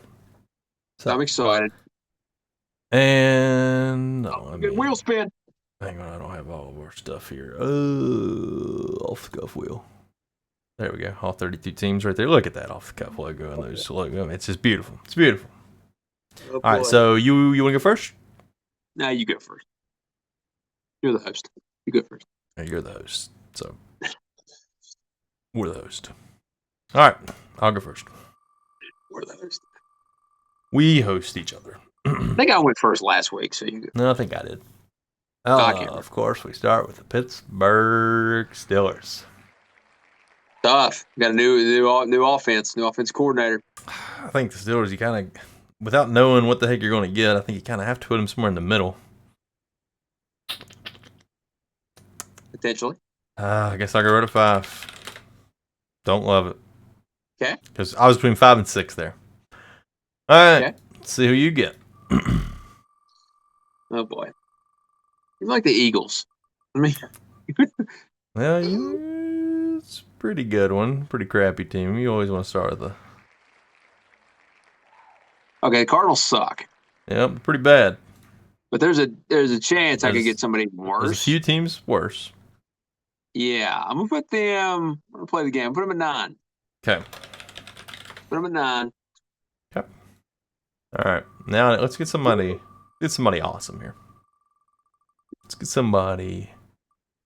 Speaker 2: So I'm excited.
Speaker 1: And
Speaker 2: good wheel spin.
Speaker 1: Hang on, I don't have all of our stuff here. Off the cuff wheel. There we go. All 32 teams right there. Look at that off the cuff logo and those logo. It's just beautiful. It's beautiful.
Speaker 2: Oh,
Speaker 1: all right, so you want to go first?
Speaker 2: No, you go first. You're the host. You go first.
Speaker 1: You're the host. So we're the host. All right, I'll go first.
Speaker 2: We're the host.
Speaker 1: We host each other.
Speaker 2: I think I went first last week, so you go.
Speaker 1: No, I think I did. Of course, we start with the Pittsburgh Steelers.
Speaker 2: Tough. Got a new offense coordinator.
Speaker 1: I think the Steelers, you kind of, without knowing what the heck you're going to get, I think you kind of have to put them somewhere in the middle.
Speaker 2: Potentially.
Speaker 1: I guess I'll go right at 5. Don't love it.
Speaker 2: Okay.
Speaker 1: Because I was between 5 and 6 there. All right.
Speaker 2: Okay.
Speaker 1: Let's see who you get.
Speaker 2: Oh, boy. You like the Eagles. I mean.
Speaker 1: Well, it's a pretty good one. Pretty crappy team. You always want to start with the...
Speaker 2: Okay, the Cardinals suck.
Speaker 1: Yep, pretty bad.
Speaker 2: But there's a chance I could get somebody worse.
Speaker 1: There's a few teams worse.
Speaker 2: Yeah, I'm going to play the game. Put them at 9.
Speaker 1: Okay.
Speaker 2: Put them at 9.
Speaker 1: Okay. All right. Now, let's get somebody Get somebody awesome here. Let's get somebody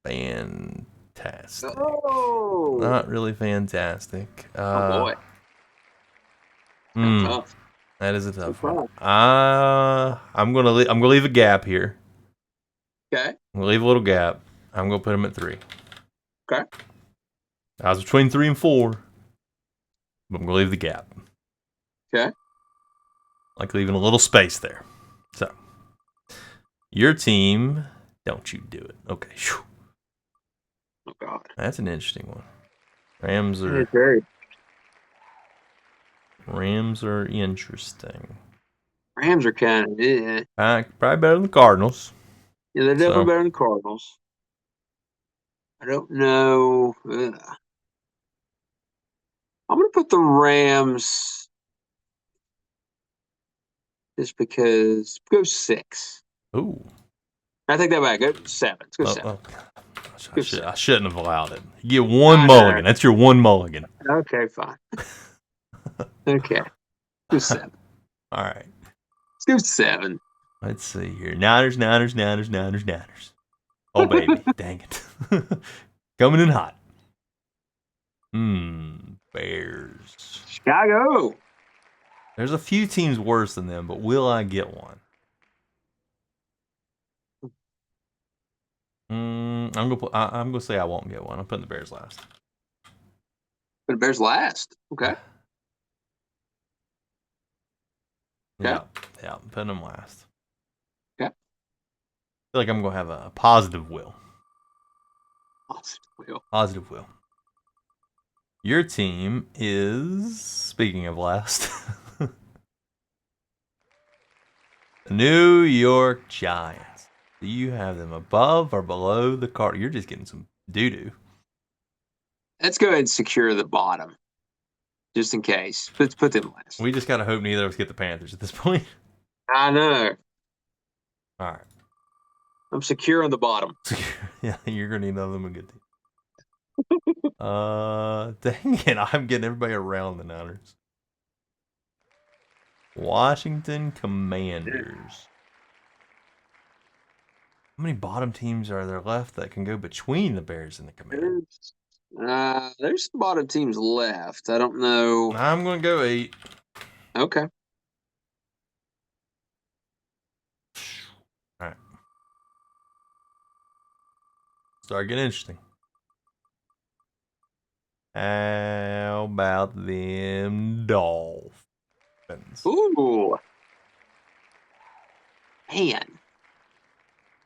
Speaker 1: fantastic.
Speaker 2: Oh,
Speaker 1: Not really fantastic.
Speaker 2: oh boy. Tough.
Speaker 1: That is a tough
Speaker 2: Good
Speaker 1: one. I'm gonna leave a gap here.
Speaker 2: Okay.
Speaker 1: I'm gonna leave a little gap. I'm gonna put him at 3.
Speaker 2: Okay.
Speaker 1: I was between 3 and 4, but I'm gonna leave the gap.
Speaker 2: Okay.
Speaker 1: Like leaving a little space there. So, your team, don't you do it? Okay. Whew.
Speaker 2: Oh God.
Speaker 1: That's an interesting one. Rams are interesting.
Speaker 2: Rams are kind of yeah.
Speaker 1: Probably better than the Cardinals.
Speaker 2: Yeah, they're definitely better than the Cardinals. I don't know. I'm gonna put the Rams just because. Go 6.
Speaker 1: Ooh.
Speaker 2: I take that back. Go 7. Let's go 7.
Speaker 1: I shouldn't have allowed it. You get one mulligan. That's your one mulligan.
Speaker 2: Okay, fine. Okay. Go 7.
Speaker 1: All right.
Speaker 2: Let's go 7.
Speaker 1: Let's see here. Niners. Oh, baby. Dang it. Coming in hot. Bears.
Speaker 2: Chicago.
Speaker 1: There's a few teams worse than them, but will I get one? I'm gonna say I won't get one. I'm putting the Bears last.
Speaker 2: Put the Bears last. Okay.
Speaker 1: Yeah, I'm putting them last.
Speaker 2: Okay.
Speaker 1: I feel like I'm gonna have a positive will. Positive will. Your team is, speaking of last, the New York Giants. Do you have them above or below the Cardinals? You're just getting some doo-doo.
Speaker 2: Let's go ahead and secure the bottom, just in case. Let's put them last.
Speaker 1: We just gotta hope neither of us get the Panthers at this point.
Speaker 2: I know.
Speaker 1: All right.
Speaker 2: I'm secure on the bottom.
Speaker 1: Yeah, you're gonna need another one good team. Dang it, I'm getting everybody around the Niners. Washington Commanders. How many bottom teams are there left that can go between the Bears and the Commanders?
Speaker 2: There's some bottom teams left. I don't know.
Speaker 1: I'm gonna go 8.
Speaker 2: Okay.
Speaker 1: All right. Start getting interesting. How about them Dolphins?
Speaker 2: Ooh. Man.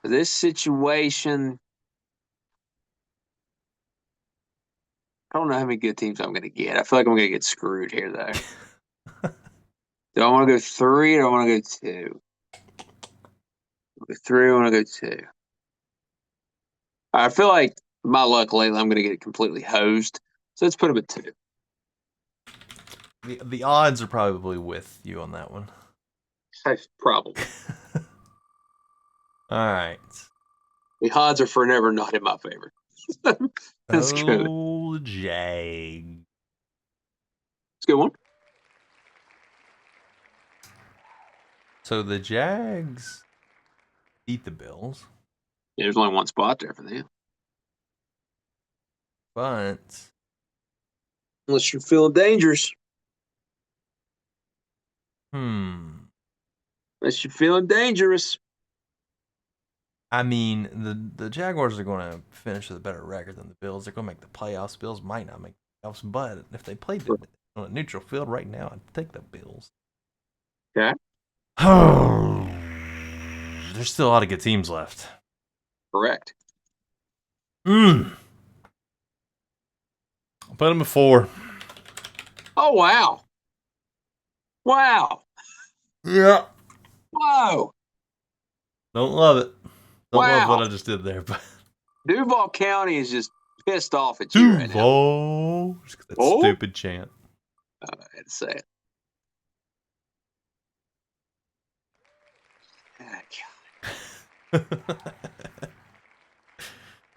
Speaker 2: This situation, I don't know how many good teams I'm going to get. I feel like I'm going to get screwed here, though. Do I want to go 3 or do I want to go 2? Go 3, I want to go 2. I feel like my luck lately, I'm going to get completely hosed. So let's put them at 2.
Speaker 1: The odds are probably with you on that one.
Speaker 2: Probably.
Speaker 1: All right.
Speaker 2: The odds are forever not in my favor. That's good.
Speaker 1: Oh, Jag.
Speaker 2: It's a good one.
Speaker 1: So the Jags beat the Bills.
Speaker 2: Yeah, there's only one spot there for them.
Speaker 1: But
Speaker 2: unless you're feeling dangerous. Unless you're feeling dangerous.
Speaker 1: I mean, the Jaguars are going to finish with a better record than the Bills. They're going to make the playoffs. Bills might not make the playoffs, but if they played on a neutral field right now, I'd take the Bills.
Speaker 2: Okay.
Speaker 1: There's still a lot of good teams left.
Speaker 2: Correct.
Speaker 1: Put them at 4.
Speaker 2: Oh, wow. Wow.
Speaker 1: Yeah.
Speaker 2: Whoa.
Speaker 1: Don't love it. Don't love
Speaker 2: Wow.
Speaker 1: what I just did there, but
Speaker 2: Duval County is just pissed off at you right now.
Speaker 1: Duval. That stupid chant.
Speaker 2: I had to say it.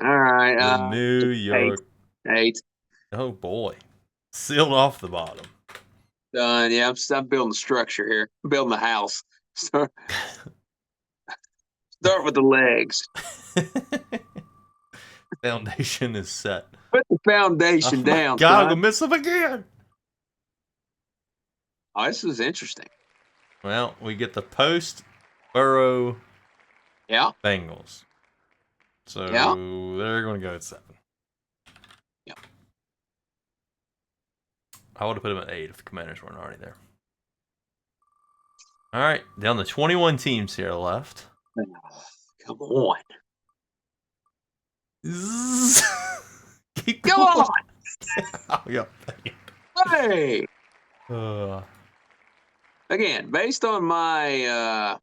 Speaker 2: All right.
Speaker 1: The New York
Speaker 2: 8.
Speaker 1: Oh boy, sealed off the bottom.
Speaker 2: Done. Yeah, I'm building the structure here. I'm building the house. So, Start with the legs.
Speaker 1: Foundation is set.
Speaker 2: Put the foundation
Speaker 1: Oh
Speaker 2: down.
Speaker 1: my God, I'm
Speaker 2: son.
Speaker 1: gonna miss him again.
Speaker 2: Oh, this is interesting.
Speaker 1: Well, we get the post Burrow
Speaker 2: Yeah.
Speaker 1: Bengals. So
Speaker 2: Yeah.
Speaker 1: they're gonna go at 7.
Speaker 2: Yeah.
Speaker 1: I would have put them at 8 if the Commanders weren't already there. All right, down to 21 teams here left.
Speaker 2: Come on.
Speaker 1: Keep
Speaker 2: Come
Speaker 1: going.
Speaker 2: on.
Speaker 1: Oh, yeah.
Speaker 2: Hey.
Speaker 1: Uh,
Speaker 2: Again, based on my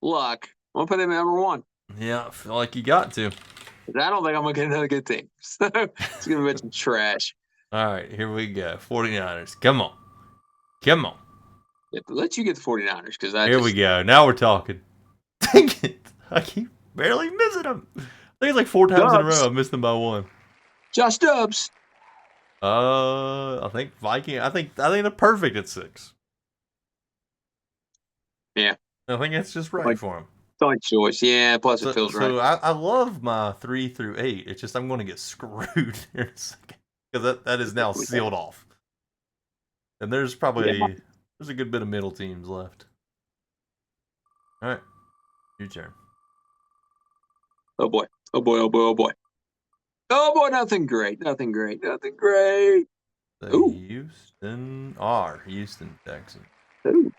Speaker 2: luck, I'm gonna put him at number 1.
Speaker 1: yeah, I feel like you got to.
Speaker 2: 'Cause I don't think I'm gonna get another good team. So it's gonna be some trash.
Speaker 1: All right, here we go. 49ers. Come on. Come on.
Speaker 2: Yeah, but let you get the 49ers because
Speaker 1: Here we go. Now we're talking. Dang it. I keep barely missing them. I think it's like 4 times in a row I missed them by 1.
Speaker 2: Josh Dobbs.
Speaker 1: I think Viking. I think they're perfect at 6.
Speaker 2: Yeah.
Speaker 1: I think that's just right for them.
Speaker 2: Solid choice. Yeah, plus it feels right.
Speaker 1: So I love my 3 through 8. It's just I'm going to get screwed here in a second because that is now sealed off. And there's probably there's a good bit of middle teams left. All right, your turn.
Speaker 2: Oh boy. Oh boy. Oh boy. Oh boy. Oh boy. Nothing great. Nothing great. Nothing great.
Speaker 1: The
Speaker 2: Ooh.
Speaker 1: Houston Texans.
Speaker 2: Ooh.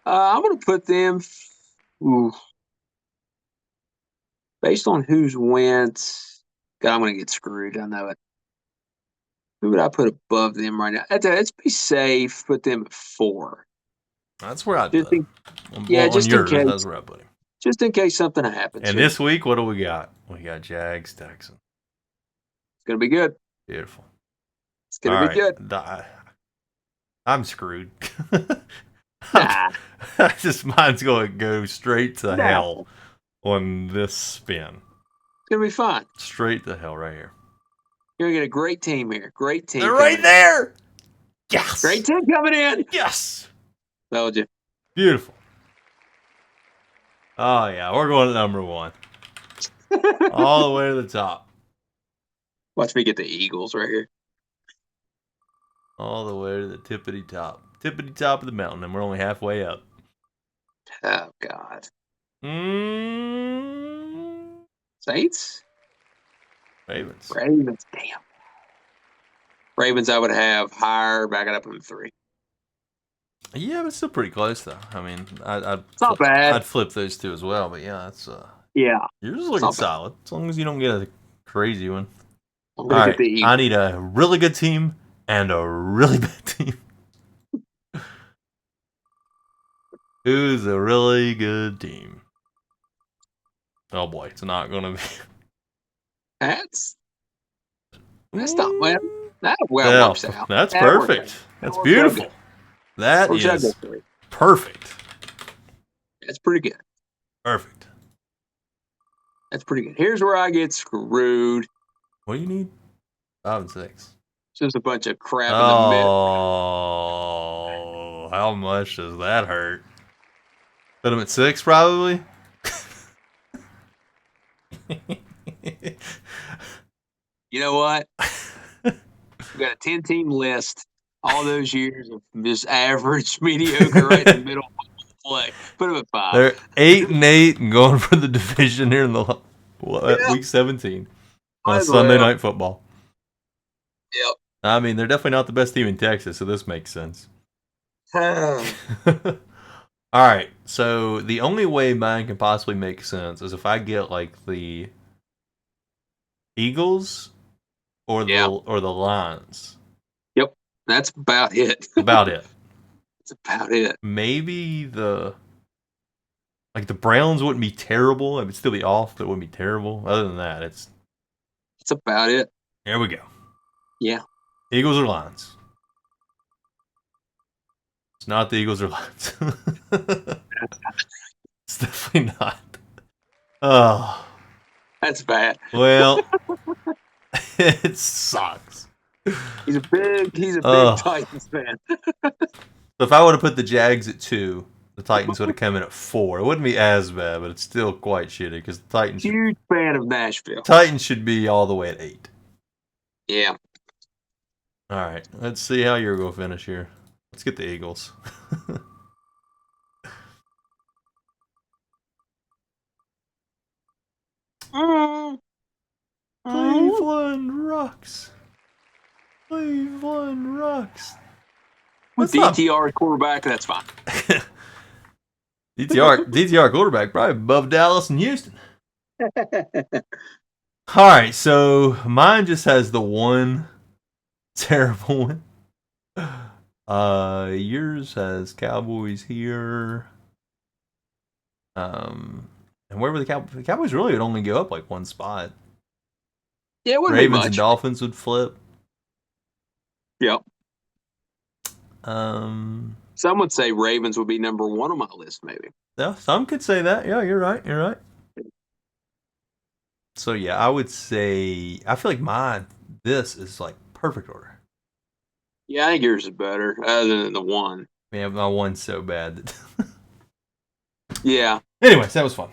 Speaker 2: I'm gonna put them. Ooh. Based on who's went, God, I'm gonna get screwed. I know it. Who would I put above them right now? Let's be safe. Put them at 4.
Speaker 1: That's where I'd
Speaker 2: Just
Speaker 1: put him.
Speaker 2: just in case.
Speaker 1: That's where I put him.
Speaker 2: Just in case something happens.
Speaker 1: And this week, what do we got? We got Jags Texans.
Speaker 2: It's gonna be good.
Speaker 1: Beautiful.
Speaker 2: It's gonna be good.
Speaker 1: I'm screwed.
Speaker 2: Nah.
Speaker 1: Mine's going to go straight to hell on this spin.
Speaker 2: It's gonna be fun.
Speaker 1: Straight to hell right here.
Speaker 2: You're gonna get a great team here. Great team.
Speaker 1: They're right there. Yes.
Speaker 2: Great team coming in.
Speaker 1: Yes.
Speaker 2: Told you.
Speaker 1: Beautiful. Oh yeah, we're going to number 1. All the way to the top.
Speaker 2: Watch me get the Eagles right here.
Speaker 1: All the way to the tippity top. Tippity top of the mountain, and we're only halfway up.
Speaker 2: Oh God.
Speaker 1: Mm.
Speaker 2: Saints?
Speaker 1: Ravens.
Speaker 2: Damn. Ravens I would have higher, back it up from 3.
Speaker 1: Yeah, but it's still pretty close though. I mean,
Speaker 2: It's not bad.
Speaker 1: I'd flip those 2 as well, but yeah, that's
Speaker 2: Yeah.
Speaker 1: You're just looking solid. As long as you don't get a crazy one.
Speaker 2: I'm gonna get the Eagles.
Speaker 1: I need a really good team and a really bad team. Who's a really good team? Oh boy, it's not gonna be.
Speaker 2: That's not well. That well works out.
Speaker 1: That's perfect. That's beautiful. That is perfect.
Speaker 2: That's pretty good.
Speaker 1: Perfect.
Speaker 2: That's pretty good. Here's where I get screwed.
Speaker 1: What do you need? 5 and 6.
Speaker 2: It's just a bunch of crap in the middle.
Speaker 1: Oh, how much does that hurt? Put them at 6, probably.
Speaker 2: You know what? We got a 10-team list. All those years of just average, mediocre, right in the middle of play. Put them at 5.
Speaker 1: They're 8-8 and going for the division here in the week 17 on Sunday Night Football.
Speaker 2: Yep.
Speaker 1: I mean, they're definitely not the best team in Texas, so this makes sense. All right, so the only way mine can possibly make sense is if I get like the Eagles or the Lions.
Speaker 2: Yep, that's about it.
Speaker 1: About it.
Speaker 2: That's about it.
Speaker 1: Maybe the Browns wouldn't be terrible. It would still be off, but it wouldn't be terrible. Other than that, it's
Speaker 2: about it.
Speaker 1: Here we go.
Speaker 2: Yeah.
Speaker 1: Eagles or Lions? It's not the Eagles or Lions. It's definitely not. Oh.
Speaker 2: That's bad.
Speaker 1: Well, it sucks.
Speaker 2: He's a big Titans fan.
Speaker 1: So if I would have put the Jags at 2, the Titans would have come in at 4. It wouldn't be as bad, but it's still quite shitty because the
Speaker 2: Huge fan of Nashville.
Speaker 1: Titans should be all the way at 8.
Speaker 2: Yeah.
Speaker 1: All right, let's see how you're going to finish here. Let's get the Eagles. Cleveland rocks. Cleveland rocks.
Speaker 2: With DTR quarterback, that's fine.
Speaker 1: DTR quarterback, probably above Dallas and Houston. All right, so mine just has the one terrible one. Yours has Cowboys here. And where were the Cowboys? The Cowboys really would only go up like one spot.
Speaker 2: Yeah, it wouldn't
Speaker 1: Ravens
Speaker 2: be much.
Speaker 1: and Dolphins would flip.
Speaker 2: Yep.
Speaker 1: Some
Speaker 2: would say Ravens would be number 1 on my list, maybe.
Speaker 1: Yeah, some could say that. Yeah, you're right. You're right. So yeah, I would say I feel like this is like perfect order.
Speaker 2: Yeah, I think yours is better, other than the one.
Speaker 1: Yeah, my one's so bad that.
Speaker 2: Yeah.
Speaker 1: Anyways, that was fun.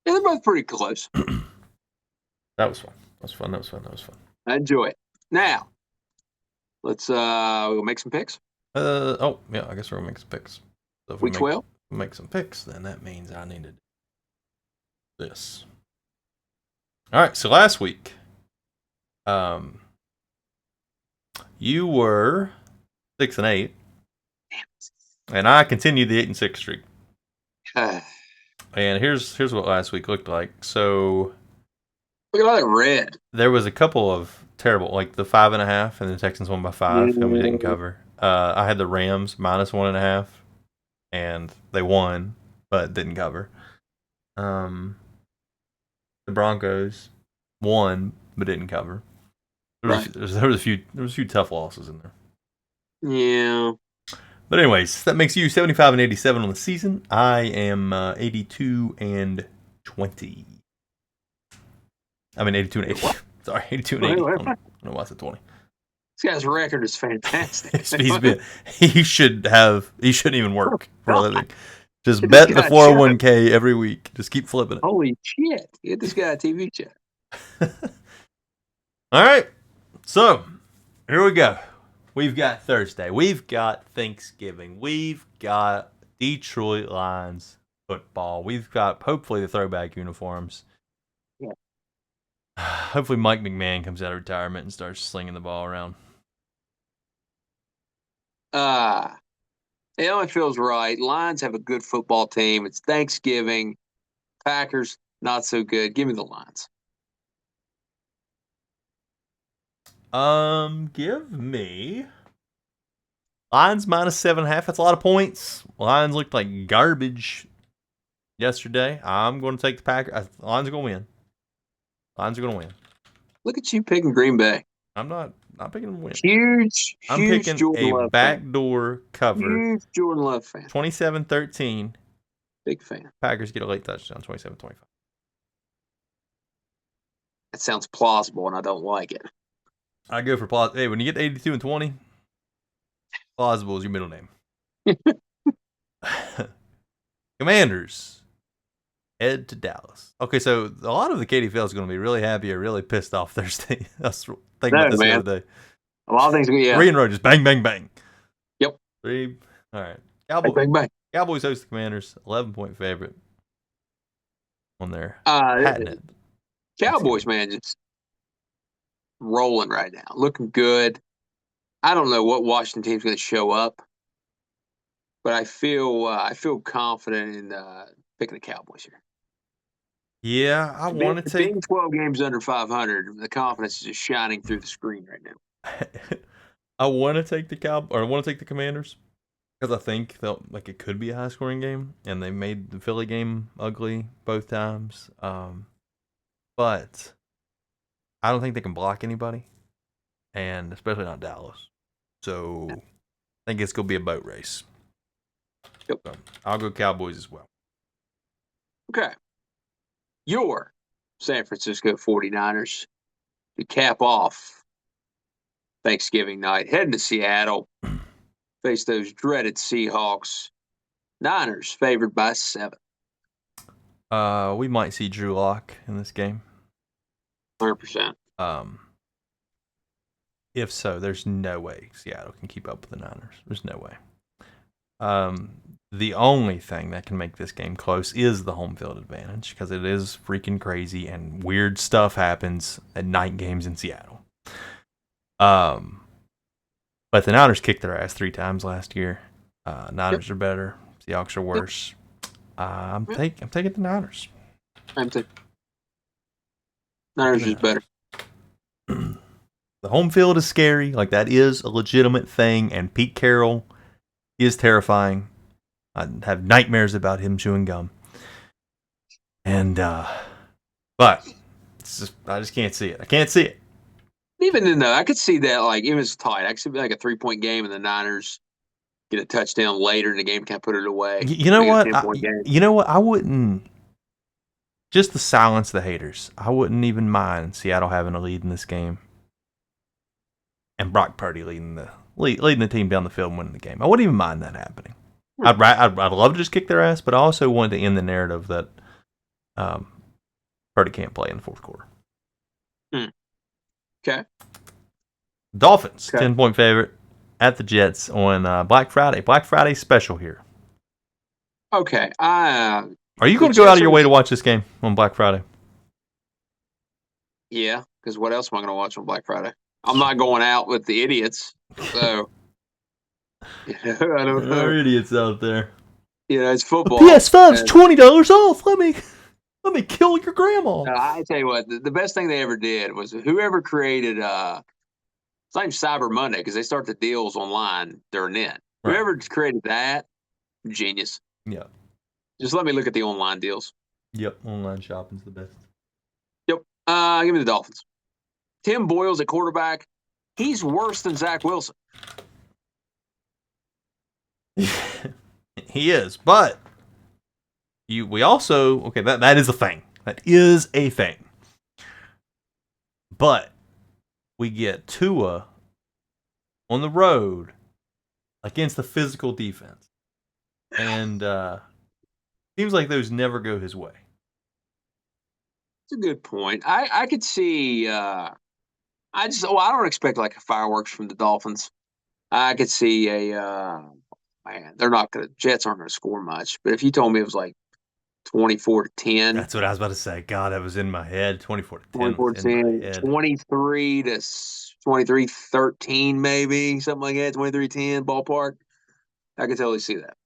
Speaker 2: Yeah, they're both pretty close.
Speaker 1: That was fun. That was fun.
Speaker 2: I enjoy it. Now, let's we'll make some picks.
Speaker 1: Oh yeah, I guess we're gonna make some picks. So if
Speaker 2: Week 12.
Speaker 1: Make some picks, then that means I need to do this. All right, so last week, you were 6-8, and I continued the 8-6 streak. And here's what last week looked like. So
Speaker 2: look at all that red.
Speaker 1: There was a couple of terrible, like the 5.5, and the Texans won by 5, and we didn't cover. I had the Rams -1.5, and they won, but didn't cover. The Broncos won, but didn't cover. There was a few tough losses in there.
Speaker 2: Yeah.
Speaker 1: But anyways, that makes you 75-87 on the season. I am 82-20. I mean 82-80. Sorry, 82-80. I don't know why I said 20.
Speaker 2: This guy's record is fantastic.
Speaker 1: He shouldn't even work for a living. Just bet the 401k every week. Just keep flipping it.
Speaker 2: Holy shit. Get this guy a TV show.
Speaker 1: All right. So, here we go. We've got Thursday. We've got Thanksgiving. We've got Detroit Lions football. We've got, hopefully, the throwback uniforms.
Speaker 2: Yeah.
Speaker 1: Hopefully, Mike McMahon comes out of retirement and starts slinging the ball around.
Speaker 2: It only feels right. Lions have a good football team. It's Thanksgiving. Packers, not so good. Give me the Lions.
Speaker 1: Give me Lions -7.5. That's a lot of points. Lions looked like garbage yesterday. I'm going to take the Packers. Lions are going to win. Lions are going to win.
Speaker 2: Look at you picking Green Bay.
Speaker 1: I'm not picking them to win.
Speaker 2: Huge
Speaker 1: picking
Speaker 2: Jordan
Speaker 1: a
Speaker 2: Love
Speaker 1: backdoor
Speaker 2: fan.
Speaker 1: cover.
Speaker 2: Huge Jordan Love fan.
Speaker 1: 27-13.
Speaker 2: Big fan.
Speaker 1: Packers get a late touchdown, 27-25.
Speaker 2: That sounds plausible, and I don't like it.
Speaker 1: I go for plausible. Hey, when you get 82-20, plausible is your middle name. Commanders head to Dallas. Okay, so a lot of the KDFL is going to be really happy or really pissed off Thursday. I was thinking about this the other day.
Speaker 2: A lot of things, yeah.
Speaker 1: 3 in a row, just bang, bang, bang.
Speaker 2: Yep.
Speaker 1: 3. All right.
Speaker 2: Bang, bang.
Speaker 1: Cowboys host the Commanders, 11-point favorite on their
Speaker 2: Cowboys, man, just rolling right now, looking good. I don't know what Washington team's going to show up, but I feel confident in picking the Cowboys here.
Speaker 1: Yeah, I want to take.
Speaker 2: Being 12 games under 500, the confidence is just shining through the screen right now.
Speaker 1: I want to take the Commanders because I think it could be a high-scoring game, and they made the Philly game ugly both times. But I don't think they can block anybody, and especially not Dallas. So I think it's going to be a boat race.
Speaker 2: Yep.
Speaker 1: So I'll go Cowboys as well.
Speaker 2: Okay. Your San Francisco 49ers to cap off Thanksgiving night, heading to Seattle, face those dreaded Seahawks. Niners favored by 7.
Speaker 1: We might see Drew Lock in this game.
Speaker 2: 100%.
Speaker 1: If so, there's no way Seattle can keep up with the Niners. There's no way. The only thing that can make this game close is the home field advantage, because it is freaking crazy and weird stuff happens at night games in Seattle. But the Niners kicked their ass 3 times last year. Niners are better. Seahawks are worse. I'm taking the Niners.
Speaker 2: I'm taking Niners is better.
Speaker 1: The home field is scary. Like, that is a legitimate thing, and Pete Carroll is terrifying. I have nightmares about him chewing gum. And, but I just can't see it. I can't see it.
Speaker 2: Even then, though, I could see that, like, even if it's tight, I could see like a 3-point game and the Niners get a touchdown later in the game, kind of put it away.
Speaker 1: You know what? I wouldn't. Just the silence of the haters. I wouldn't even mind Seattle having a lead in this game, and Brock Purdy leading the team down the field and winning the game. I wouldn't even mind that happening. I'd love to just kick their ass, but I also wanted to end the narrative that Purdy can't play in the fourth quarter.
Speaker 2: Okay.
Speaker 1: Dolphins, 10-point favorite at the Jets on Black Friday. Black Friday special here.
Speaker 2: Okay.
Speaker 1: Are you going to go out of your way to watch this game on Black Friday?
Speaker 2: Yeah, because what else am I going to watch on Black Friday? I'm not going out with the idiots, so I don't know.
Speaker 1: There are idiots out there.
Speaker 2: It's football.
Speaker 1: PS5's $20 off. Let me kill your grandma.
Speaker 2: I tell you what, the best thing they ever did was whoever created it's not even Cyber Monday, because they start the deals online during it. Right. Whoever created that, genius.
Speaker 1: Yeah.
Speaker 2: Just let me look at the online deals.
Speaker 1: Yep, online shopping's the best.
Speaker 2: Yep. Give me the Dolphins. Tim Boyle's at quarterback. He's worse than Zach Wilson.
Speaker 1: He is, but we also that is a thing. That is a thing. But we get Tua on the road against the physical defense, and seems like those never go his way.
Speaker 2: It's a good point. I could see. I don't expect like a fireworks from the Dolphins. I could see they're not gonna. Jets aren't gonna score much. But if you told me it was like 24-10,
Speaker 1: that's what I was about to say. God, that was in my head. 24-10.
Speaker 2: 24-10, 23-13, maybe something like that. 23-10 ballpark. I could totally see that.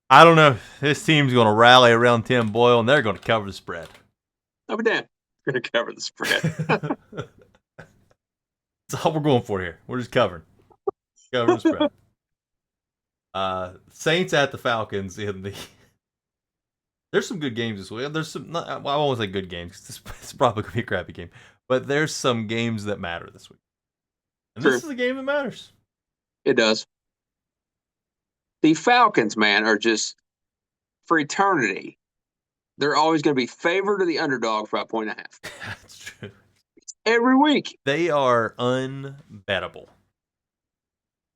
Speaker 1: I don't know. This team's going to rally around Tim Boyle, and they're going to cover the spread.
Speaker 2: I'll be damned. Going to cover the spread.
Speaker 1: That's all we're going for here. We're just covering. Covering the spread. Saints at the Falcons in the. There's some good games this week. There's some. I won't say good games. It's probably going to be a crappy game. But there's some games that matter this week. And This is a game that matters.
Speaker 2: It does. The Falcons, man, are just, for eternity, they're always going to be favored to the underdog for a 1.5.
Speaker 1: That's true.
Speaker 2: Every week.
Speaker 1: They are unbettable.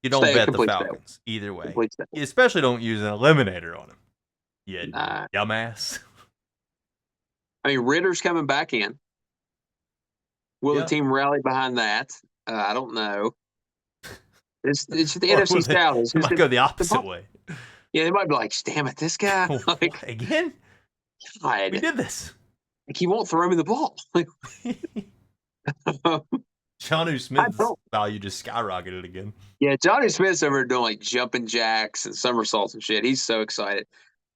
Speaker 1: You don't bet the Falcons either way. You especially don't use an eliminator on them. Yeah, dumbass.
Speaker 2: I mean, Ritter's coming back in. Will the team rally behind that? I don't know. It's the NFC South.
Speaker 1: It might go the opposite way.
Speaker 2: Yeah, they might be like, damn it, this guy. Like,
Speaker 1: again? God, we did this.
Speaker 2: Like, he won't throw me the ball.
Speaker 1: Jonnu Smith's value just skyrocketed again.
Speaker 2: Yeah, Jonnu Smith's over doing like jumping jacks and somersaults and shit. He's so excited.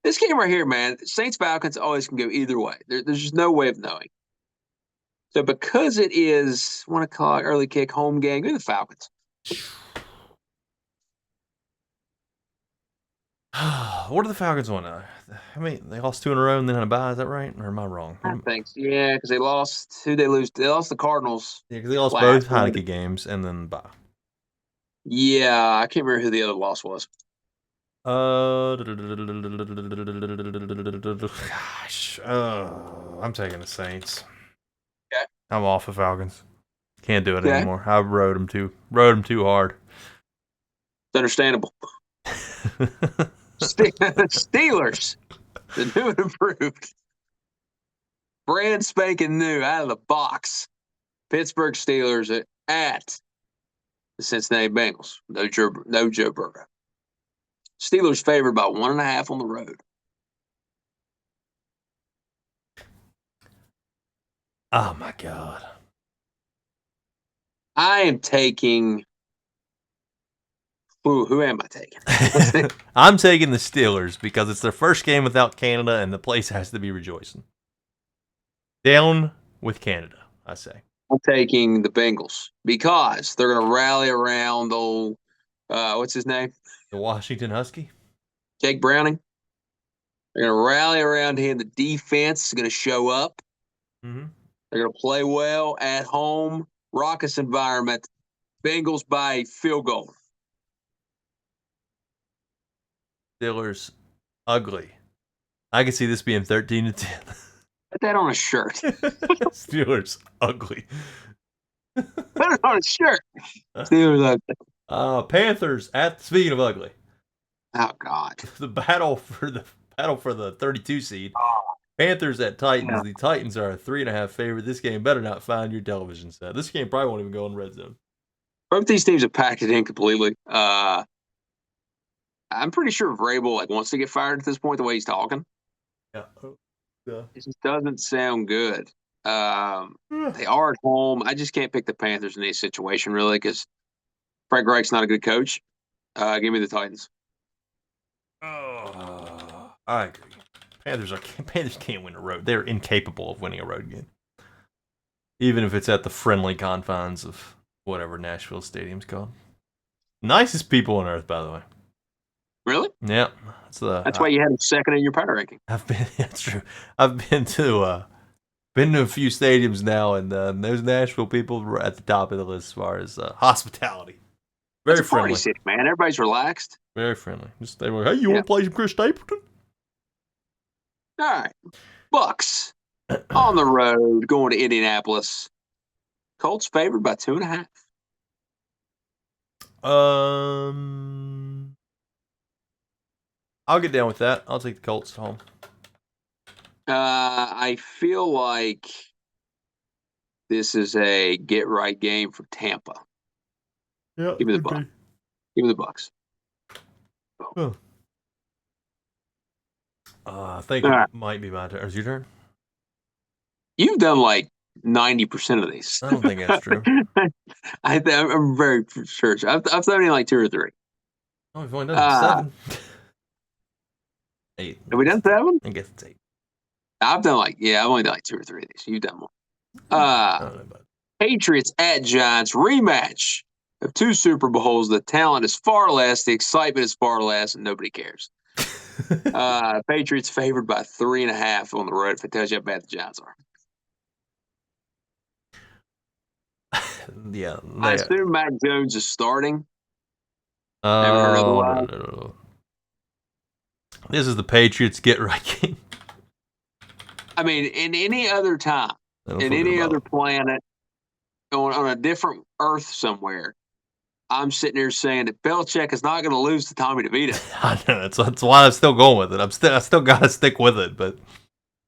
Speaker 2: This game right here, man, Saints Falcons always can go either way. There's just no way of knowing. So because it is 1 o'clock early kick home game, go the Falcons.
Speaker 1: What do the Falcons want? I mean, they lost 2 in a row and then had a bye. Is that right? Or am I wrong?
Speaker 2: I think so. Yeah, because they lost. Who they lose? They lost the Cardinals.
Speaker 1: Yeah, because they lost both Heineke games and then bye.
Speaker 2: Yeah, I can't remember who the other loss was.
Speaker 1: Gosh, I'm taking the Saints.
Speaker 2: Okay.
Speaker 1: I'm off of Falcons. Can't do it anymore. I rode them too hard.
Speaker 2: It's understandable. Steelers, the new and improved, brand spanking new out of the box. Pittsburgh Steelers at the Cincinnati Bengals. No Joe Burrow. Steelers favored by 1.5 on the road.
Speaker 1: Oh my God.
Speaker 2: I am taking. Ooh, who am I taking?
Speaker 1: I'm taking the Steelers because it's their first game without Canada, and the place has to be rejoicing. Down with Canada, I say.
Speaker 2: I'm taking the Bengals because they're going to rally around old, what's his name?
Speaker 1: The Washington Husky?
Speaker 2: Jake Browning. They're going to rally around him. The defense is going to show up.
Speaker 1: Mm-hmm.
Speaker 2: They're going to play well at home, raucous environment. Bengals by a field goal.
Speaker 1: Steelers, ugly. I can see this being 13-10.
Speaker 2: Put that on a shirt.
Speaker 1: Steelers, ugly.
Speaker 2: Put it on a shirt. Steelers ugly.
Speaker 1: Panthers, speaking of ugly.
Speaker 2: Oh God.
Speaker 1: The battle for the 32 seed. Panthers at Titans. Yeah. The Titans are a 3.5 favorite. This game better not find your television set. This game probably won't even go in red zone.
Speaker 2: Both these teams have packed it in completely. I'm pretty sure Vrabel wants to get fired at this point. The way he's talking,
Speaker 1: yeah.
Speaker 2: It just doesn't sound good. They are at home. I just can't pick the Panthers in this situation really because Frank Reich's not a good coach. Give me the Titans.
Speaker 1: I agree. Panthers can't win a road. They're incapable of winning a road game, even if it's at the friendly confines of whatever Nashville Stadium's called. Nicest people on earth, by the way.
Speaker 2: Really?
Speaker 1: Yeah,
Speaker 2: that's why you had them second in your power ranking.
Speaker 1: That's true. I've been to a few stadiums now, and those Nashville people are at the top of the list as far as hospitality. Very
Speaker 2: it's a
Speaker 1: friendly,
Speaker 2: party city, man. Everybody's relaxed.
Speaker 1: Very friendly. Just they were, hey, you want to play some Chris Stapleton?
Speaker 2: All right, Bucks on the road going to Indianapolis. Colts favored by 2.5.
Speaker 1: I'll get down with that. I'll take the Colts home.
Speaker 2: I feel like this is a get right game for Tampa.
Speaker 1: Yeah,
Speaker 2: give me the Bucks. Give me the Bucks.
Speaker 1: Oh. I think it might be my turn. Is it your turn?
Speaker 2: You've done like 90% of these.
Speaker 1: I don't think that's true.
Speaker 2: I'm very sure. I've done like 2 or 3.
Speaker 1: Oh, we've only done 7. 8.
Speaker 2: Have we done 7?
Speaker 1: I guess it's 8.
Speaker 2: I've only done like 2 or 3 of these. You've done more. Patriots at Giants rematch of 2 Super Bowls. The talent is far less. The excitement is far less, and nobody cares. Patriots favored by 3.5 on the road. If it tells you how bad the Giants are.
Speaker 1: Yeah.
Speaker 2: I assume Mac Jones is starting.
Speaker 1: No. This is the Patriots get right game.
Speaker 2: I mean, in any other time, in any other planet, on a different Earth somewhere, I'm sitting here saying that Belichick is not going to lose to Tommy DeVito.
Speaker 1: I know, that's why I'm still going with it. I still got to stick with it, but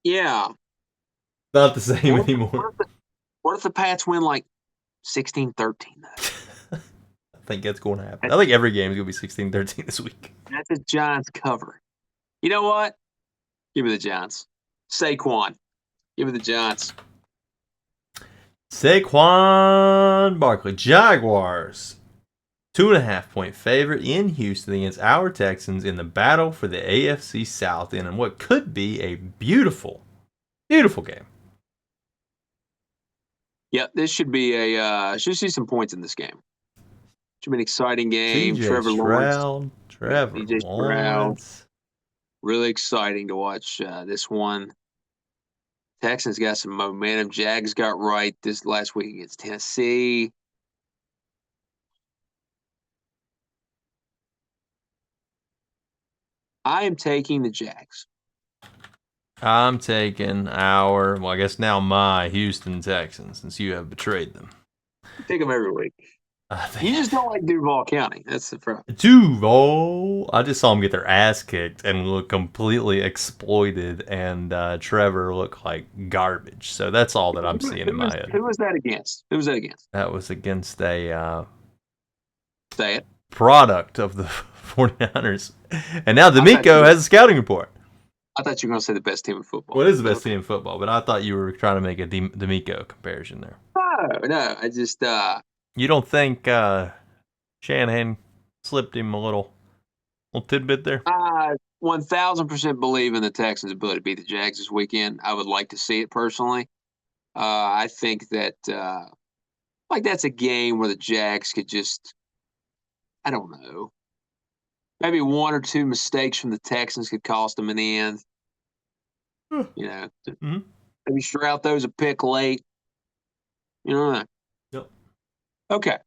Speaker 2: yeah,
Speaker 1: not the same anymore.
Speaker 2: What if the Pats win like 16-13 though?
Speaker 1: I think that's going to happen. I think every game is going to be 16-13 this week.
Speaker 2: That's a Giants cover. You know what? Give me the Giants. Saquon. Give me the Giants.
Speaker 1: Saquon Barkley. Jaguars. 2.5-point favorite in Houston against our Texans in the battle for the AFC South in what could be a beautiful, beautiful game.
Speaker 2: Yeah, this should be should see some points in this game. Should be an exciting game. Trevor Lawrence. Really exciting to watch this one. Texans got some momentum. Jags got right this last week against Tennessee. I am taking the Jags.
Speaker 1: I'm taking my Houston Texans, since you have betrayed them.
Speaker 2: Take them every week. You just don't like Duval County. That's the problem.
Speaker 1: Duval. I just saw him get their ass kicked and look completely exploited, and Trevor look like garbage. So that's all that I'm seeing in my head.
Speaker 2: Who was that against? Who was that against?
Speaker 1: That was against a
Speaker 2: Say it.
Speaker 1: product of the 49ers. And now D'Amico has a scouting report.
Speaker 2: I thought you were going to say the best team in football.
Speaker 1: Well, it is the best team in football, but I thought you were trying to make a D'Amico comparison there.
Speaker 2: No. I just
Speaker 1: You don't think Shanahan slipped him a little tidbit there?
Speaker 2: I 1,000% believe in the Texans' ability to beat the Jags this weekend. I would like to see it personally. I think that that's a game where the Jags could just, I don't know, maybe one or two mistakes from the Texans could cost them in the end. You know, maybe Stroud throws a pick late. You know.
Speaker 1: Yep.
Speaker 2: Okay.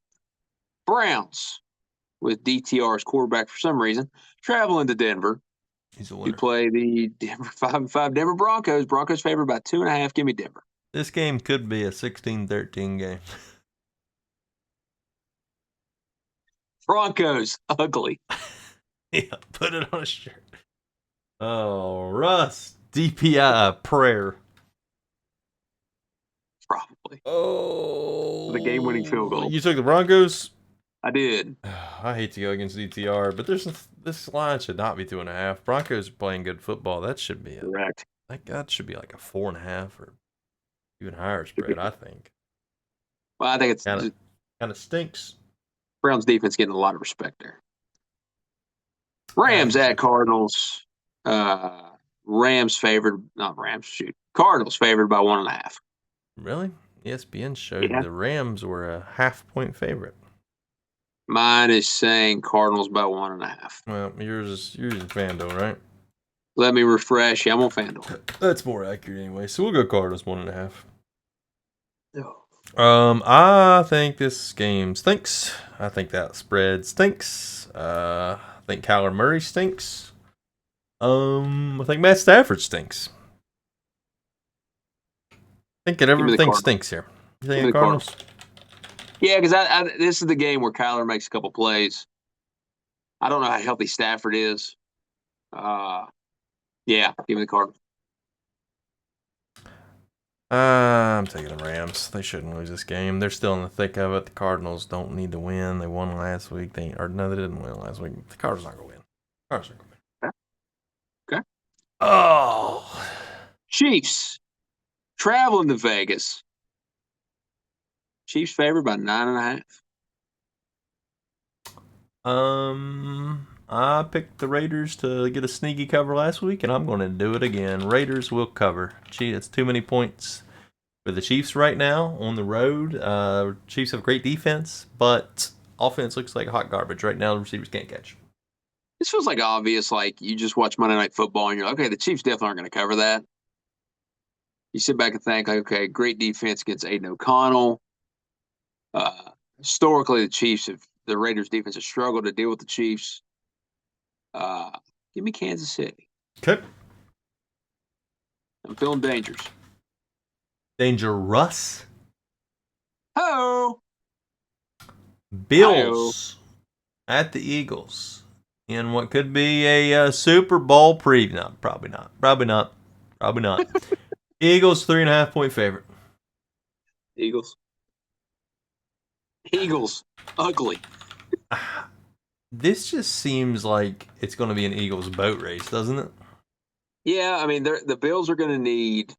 Speaker 2: Browns with DTR as quarterback for some reason traveling to Denver.
Speaker 1: He's a winner.
Speaker 2: You play the Denver 5-5 Denver Broncos. Broncos favored by 2.5. Give me Denver.
Speaker 1: This game could be a 16-13 game.
Speaker 2: Broncos, ugly.
Speaker 1: Yeah, put it on a shirt. Oh, Russ. DPI prayer.
Speaker 2: Probably.
Speaker 1: Oh.
Speaker 2: The game-winning field goal.
Speaker 1: You took the Broncos?
Speaker 2: I did.
Speaker 1: I hate to go against DTR, but this line should not be 2.5. Broncos are playing good football. That should be
Speaker 2: Correct.
Speaker 1: That should be like a 4.5 or even higher spread, I think.
Speaker 2: Well, I think it's
Speaker 1: kind of stinks.
Speaker 2: Browns defense getting a lot of respect there. Rams at Cardinals. Cardinals favored by 1.5.
Speaker 1: Really? ESPN showed the Rams were a half-point favorite.
Speaker 2: Mine is saying Cardinals by 1.5.
Speaker 1: Well, yours is FanDuel, right?
Speaker 2: Let me refresh. Yeah, I'm on FanDuel.
Speaker 1: That's more accurate anyway. So we'll go Cardinals 1.5.
Speaker 2: Oh.
Speaker 1: I think this game stinks. I think that spread stinks. I think Kyler Murray stinks. I think Matt Stafford stinks. I think that everything stinks here. You think the Cardinals?
Speaker 2: Yeah, because this is the game where Kyler makes a couple plays. I don't know how healthy Stafford is. Yeah, give me the Cardinals.
Speaker 1: I'm taking the Rams. They shouldn't lose this game. They're still in the thick of it. The Cardinals don't need to win. They won last week. They didn't win last week. The Cardinals aren't going to win. Cardinals aren't going to
Speaker 2: win. Okay.
Speaker 1: Oh.
Speaker 2: Chiefs traveling to Vegas. Chiefs favored by 9.5.
Speaker 1: I picked the Raiders to get a sneaky cover last week, and I'm going to do it again. Raiders will cover. Gee, it's too many points for the Chiefs right now on the road. Chiefs have great defense, but offense looks like hot garbage right now. The receivers can't catch.
Speaker 2: This feels like obvious. Like you just watch Monday Night Football, and you're like, okay, the Chiefs definitely aren't going to cover that. You sit back and think, like, okay, great defense against Aiden O'Connell. Historically, the Raiders defense has struggled to deal with the Chiefs. Give me Kansas City.
Speaker 1: Okay.
Speaker 2: I'm feeling dangerous.
Speaker 1: Dangerous.
Speaker 2: Oh.
Speaker 1: Bills at the Eagles in what could be a Super Bowl preview. No, probably not. Eagles 3.5-point favorite.
Speaker 2: Eagles. Ugly.
Speaker 1: This just seems like it's going to be an Eagles boat race, doesn't it?
Speaker 2: Yeah, I mean, the Bills are going to need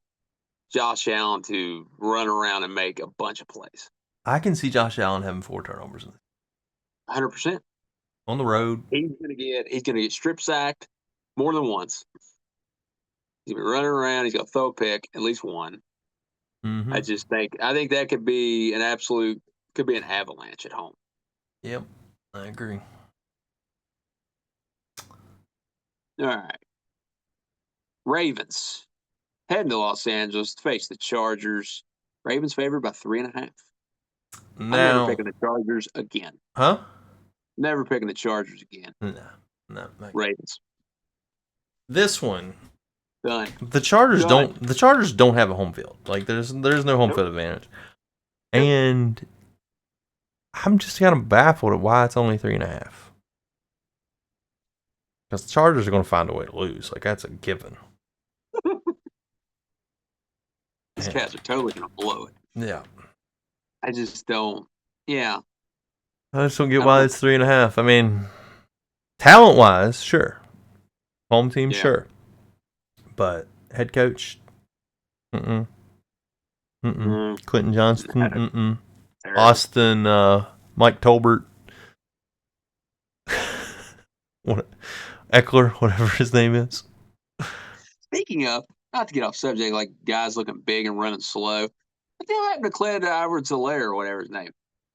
Speaker 2: Josh Allen to run around and make a bunch of plays.
Speaker 1: I can see Josh Allen having 4 turnovers.
Speaker 2: 100%.
Speaker 1: On the road.
Speaker 2: He's going to get strip sacked more than once. He's going to be running around. He's going to throw a pick, at least one.
Speaker 1: Mm-hmm.
Speaker 2: I think that could be an avalanche at home.
Speaker 1: Yep, I agree.
Speaker 2: All right. Ravens heading to Los Angeles to face the Chargers. Ravens favored by 3.5.
Speaker 1: Now,
Speaker 2: I'm never picking the Chargers again.
Speaker 1: Huh?
Speaker 2: Never picking the Chargers again.
Speaker 1: No.
Speaker 2: Ravens.
Speaker 1: This one.
Speaker 2: Done.
Speaker 1: The Chargers don't have a home field. Like there's no home field advantage. And I'm just kind of baffled at why it's only 3.5. Because the Chargers are going to find a way to lose. Like, that's a given.
Speaker 2: These Cats are totally going to blow it.
Speaker 1: Yeah.
Speaker 2: I just don't. Yeah.
Speaker 1: I just don't get why it's 3.5. I mean, talent-wise, sure. Home team, sure. But head coach, Quentin Johnston, Austin, Mike Tolbert, Eckler, whatever his name is.
Speaker 2: Speaking of, not to get off subject, like guys looking big and running slow. What the hell happened to Clyde Edwards-Helaire or whatever his name?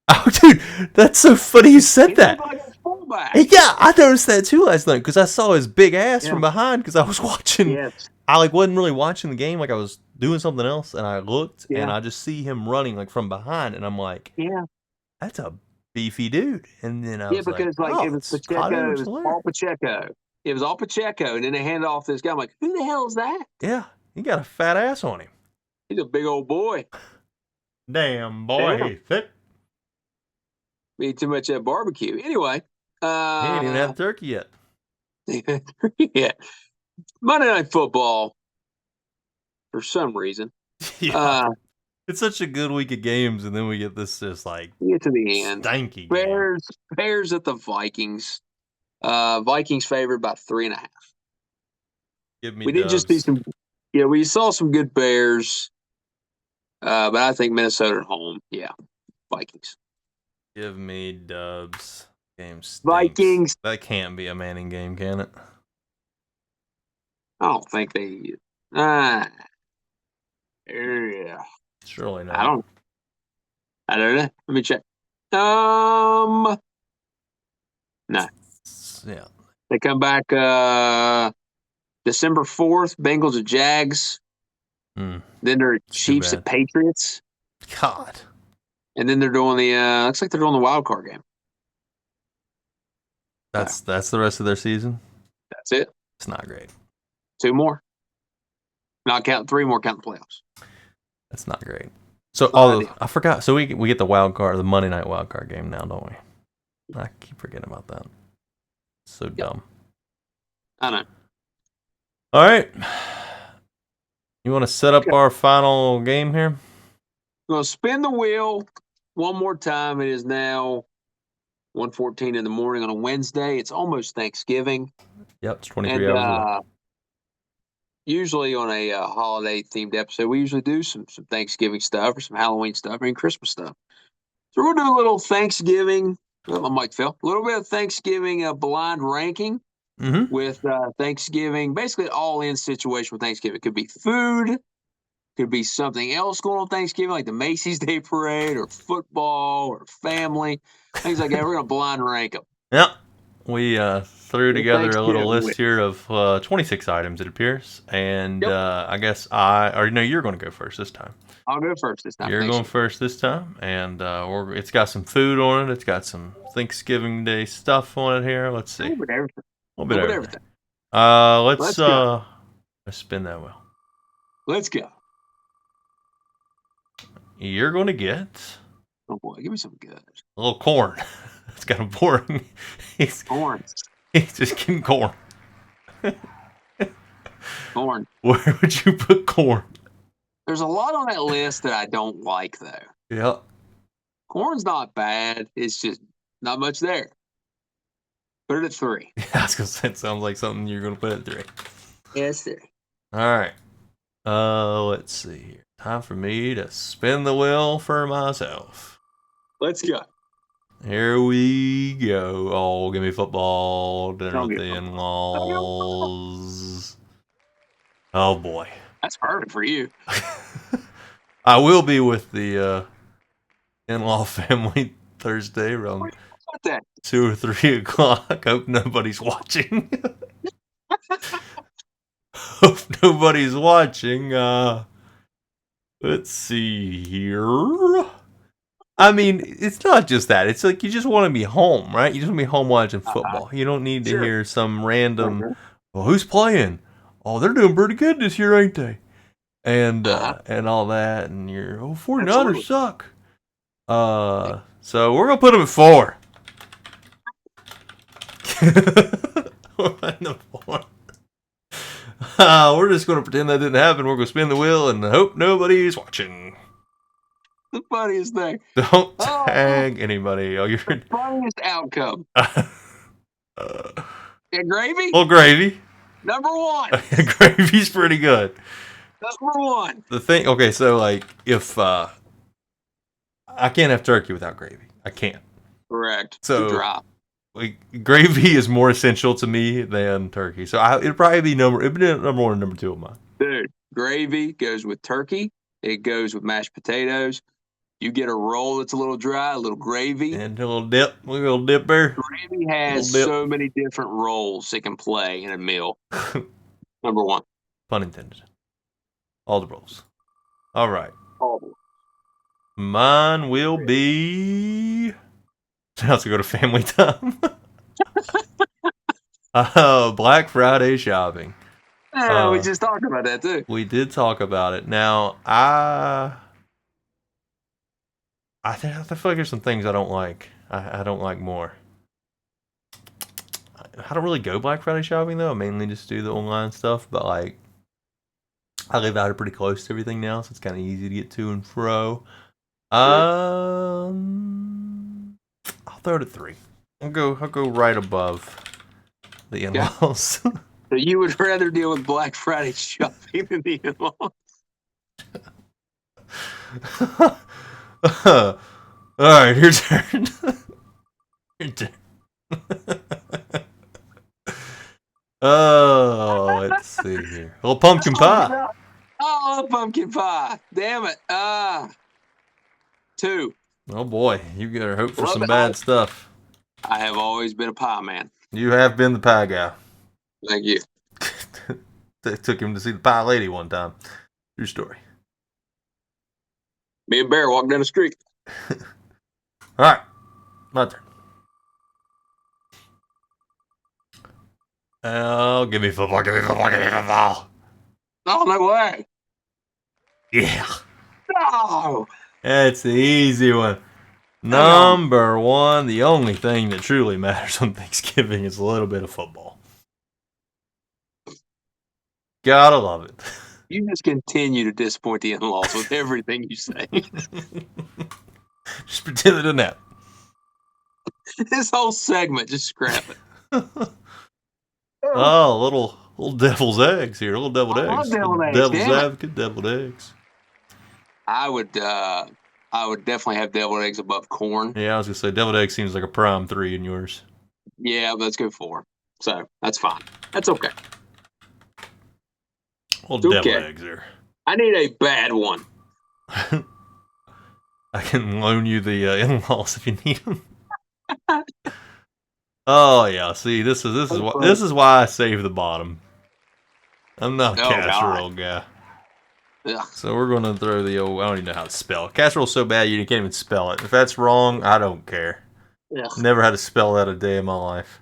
Speaker 1: Oh, dude, that's so funny you said that.
Speaker 2: Like a fullback.
Speaker 1: Yeah, I noticed that too last night because I saw his big ass from behind because I was watching.
Speaker 2: Yes.
Speaker 1: I like wasn't really watching the game, like I was doing something else, and I looked and I just see him running like from behind, and I'm like, that's a beefy dude. And then I was
Speaker 2: because
Speaker 1: like
Speaker 2: it was Pacheco, it was all Pacheco. It was all Pacheco, and then they handed off this guy. I'm like, who the hell is that?
Speaker 1: Yeah, he got a fat ass on him.
Speaker 2: He's a big old boy.
Speaker 1: Damn boy, he's thick.
Speaker 2: Eat too much at barbecue. Anyway,
Speaker 1: he ain't even had turkey yet.
Speaker 2: Yeah, Monday Night Football. For some reason,
Speaker 1: it's such a good week of games, and then we get this just like
Speaker 2: get to the end.
Speaker 1: Stanky
Speaker 2: Bears at the Vikings. Vikings favored by 3.5.
Speaker 1: Give me.
Speaker 2: We did just see some. Yeah, we saw some good Bears. But I think Minnesota at home. Yeah, Vikings.
Speaker 1: Give me dubs. Game stinks.
Speaker 2: Vikings.
Speaker 1: That can't be a Manning game, can it?
Speaker 2: I don't think they. Yeah.
Speaker 1: Surely not.
Speaker 2: I don't know. Let me check. No.
Speaker 1: Yeah.
Speaker 2: They come back December 4th, Bengals at Jags. Then they're Chiefs at Patriots.
Speaker 1: God.
Speaker 2: And then they're doing the looks like they're doing the wild card game.
Speaker 1: That's the rest of their season?
Speaker 2: That's it.
Speaker 1: It's not great.
Speaker 2: 2 more. Not counting 3 more, count the playoffs.
Speaker 1: That's not great. So I forgot. So we get the wild card, the Monday night wild card game now, don't we? I keep forgetting about that. So dumb.
Speaker 2: I know.
Speaker 1: All right. You want to set up our final game here?
Speaker 2: We're going to spin the wheel one more time. It is now 1:14 in the morning on a Wednesday. It's almost Thanksgiving.
Speaker 1: Yep, it's 23 hours away.
Speaker 2: Usually on a holiday-themed episode, we usually do some Thanksgiving stuff or some Halloween stuff or Christmas stuff. So we're going to do a little Thanksgiving. I'm Mike Phil. A little bit of Thanksgiving blind ranking with Thanksgiving, basically all-in situation with Thanksgiving. It could be food. Could be something else going on Thanksgiving, like the Macy's Day Parade or football or family, things like that. We're going to blind rank them.
Speaker 1: Yep. We threw together a little list here of 26 items, it appears. And I guess you're going to go first this time.
Speaker 2: I'll go first this time.
Speaker 1: You're going first this time. And it's got some food on it. It's got some Thanksgiving Day stuff on it here. Let's see.
Speaker 2: A little bit of everything.
Speaker 1: Let's spin that wheel.
Speaker 2: Let's go.
Speaker 1: You're going to get...
Speaker 2: Oh, boy. Give me some good.
Speaker 1: A little corn. It's kind of boring.
Speaker 2: Corn.
Speaker 1: He's just getting corn.
Speaker 2: Corn.
Speaker 1: Where would you put corn?
Speaker 2: There's a lot on that list that I don't like, though.
Speaker 1: Yep.
Speaker 2: Corn's not bad. It's just not much there. Put it at 3.
Speaker 1: Yeah, I was going to say, it sounds like something you're going to put at 3.
Speaker 2: Yes, sir.
Speaker 1: All right. Let's see here. Time for me to spin the wheel for myself.
Speaker 2: Let's go.
Speaker 1: Here we go. Oh, give me football. Dinner with the in-laws. Oh, boy.
Speaker 2: That's perfect for you.
Speaker 1: I will be with the in-law family Thursday around 2 or 3 o'clock. Hope nobody's watching. Hope nobody's watching. Let's see here. I mean, it's not just that. It's like you just want to be home, right? You just want to be home watching football. You don't need to hear some random, well, who's playing? Oh, they're doing pretty good this year, ain't they? And all that. And you're, 49ers suck. So we're gonna put them at 4. Number 4. We're just gonna pretend that didn't happen. We're gonna spin the wheel and hope nobody's watching.
Speaker 2: The funniest thing.
Speaker 1: Don't tag anybody. Oh, you're
Speaker 2: The funniest outcome. And gravy?
Speaker 1: Well, gravy.
Speaker 2: Number 1.
Speaker 1: Gravy's pretty good.
Speaker 2: Number 1.
Speaker 1: The thing, okay, so like if I can't have turkey without gravy. I can't.
Speaker 2: Correct.
Speaker 1: So
Speaker 2: Too dry.
Speaker 1: like gravy is more essential to me than turkey. So it'd probably be number 1 and number 2 of mine.
Speaker 2: Dude, gravy goes with turkey. It goes with mashed potatoes. You get a roll that's a little dry, a little gravy.
Speaker 1: And a little dip. A little dip there.
Speaker 2: Gravy has so many different roles it can play in a meal. Number 1.
Speaker 1: Pun intended. All the rolls. All right.
Speaker 2: All the way.
Speaker 1: Mine will be. Now to go to family time. Black Friday shopping.
Speaker 2: We just talked about that too.
Speaker 1: We did talk about it. Now I feel like there's some things I don't like. I don't like more. I don't really go Black Friday shopping though. I mainly just do the online stuff. But like, I live out here pretty close to everything now, so it's kind of easy to get to and fro. I'll throw it at 3. I'll go right above the in-laws.
Speaker 2: So you would rather deal with Black Friday shopping than the in-laws?
Speaker 1: All right, your turn. Your turn. Oh, let's see here. A little pumpkin pie.
Speaker 2: Oh, pumpkin pie. Damn it. 2.
Speaker 1: Oh boy, you gotta hope for
Speaker 2: Love
Speaker 1: some
Speaker 2: it.
Speaker 1: bad stuff.
Speaker 2: I have always been a pie man.
Speaker 1: You have been the pie guy.
Speaker 2: Thank you.
Speaker 1: They took him to see the pie lady one time. True story.
Speaker 2: Me and Bear walked down the street.
Speaker 1: All right, my turn. Oh, give me football, give me football, give me football.
Speaker 2: Oh, no way.
Speaker 1: Yeah.
Speaker 2: No.
Speaker 1: That's the easy one. Number 1, the only thing that truly matters on Thanksgiving is a little bit of football. Gotta love it.
Speaker 2: You just continue to disappoint the in-laws with everything you say.
Speaker 1: Just pretend it didn't happen.
Speaker 2: This whole segment, just scrap it.
Speaker 1: Oh, little devil's eggs here. Little deviled
Speaker 2: I love
Speaker 1: eggs.
Speaker 2: deviled eggs,
Speaker 1: Devil's
Speaker 2: damn it.
Speaker 1: advocate, deviled eggs.
Speaker 2: I would definitely have deviled eggs above corn.
Speaker 1: Yeah, I was gonna say deviled eggs seems like a prime 3 in yours.
Speaker 2: Yeah, let's go 4. So that's fine. That's okay.
Speaker 1: Little
Speaker 2: It's okay.
Speaker 1: deviled eggs there.
Speaker 2: I need a bad one.
Speaker 1: I can loan you the in-laws if you need them. Oh yeah, see, this is why I save the bottom. I'm not a casserole guy.
Speaker 2: Ugh.
Speaker 1: So we're gonna throw the old. I don't even know how to spell it. Casserole's so bad you can't even spell it. If that's wrong, I don't care.
Speaker 2: Ugh.
Speaker 1: Never had to spell that a day in my life.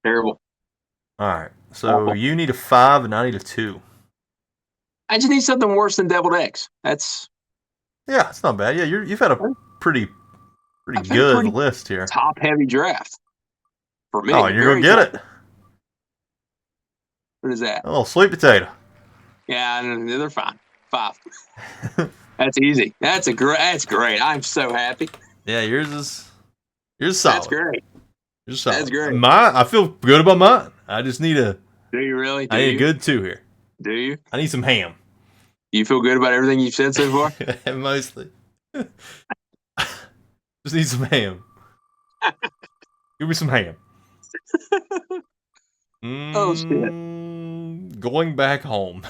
Speaker 2: Terrible.
Speaker 1: All right, so you need a 5 and I need a 2.
Speaker 2: I just need something worse than deviled eggs. That's
Speaker 1: Yeah, it's not bad. Yeah, you've had a pretty
Speaker 2: I've had a
Speaker 1: good
Speaker 2: pretty
Speaker 1: list here.
Speaker 2: top-heavy draft for me.
Speaker 1: Oh, and you're gonna get it.
Speaker 2: What is that?
Speaker 1: Oh, sweet potato.
Speaker 2: Yeah, they're fine. 5. That's easy. That's great. I'm so happy.
Speaker 1: Yeah, yours is solid.
Speaker 2: That's great.
Speaker 1: Yours is solid.
Speaker 2: That's great.
Speaker 1: I feel good about mine. I just need a.
Speaker 2: Do you really?
Speaker 1: I need a good 2 here.
Speaker 2: Do you?
Speaker 1: I need some ham.
Speaker 2: You feel good about everything you've said so far?
Speaker 1: Mostly. Just need some ham. Give me some ham.
Speaker 2: Oh, shit.
Speaker 1: Going back home.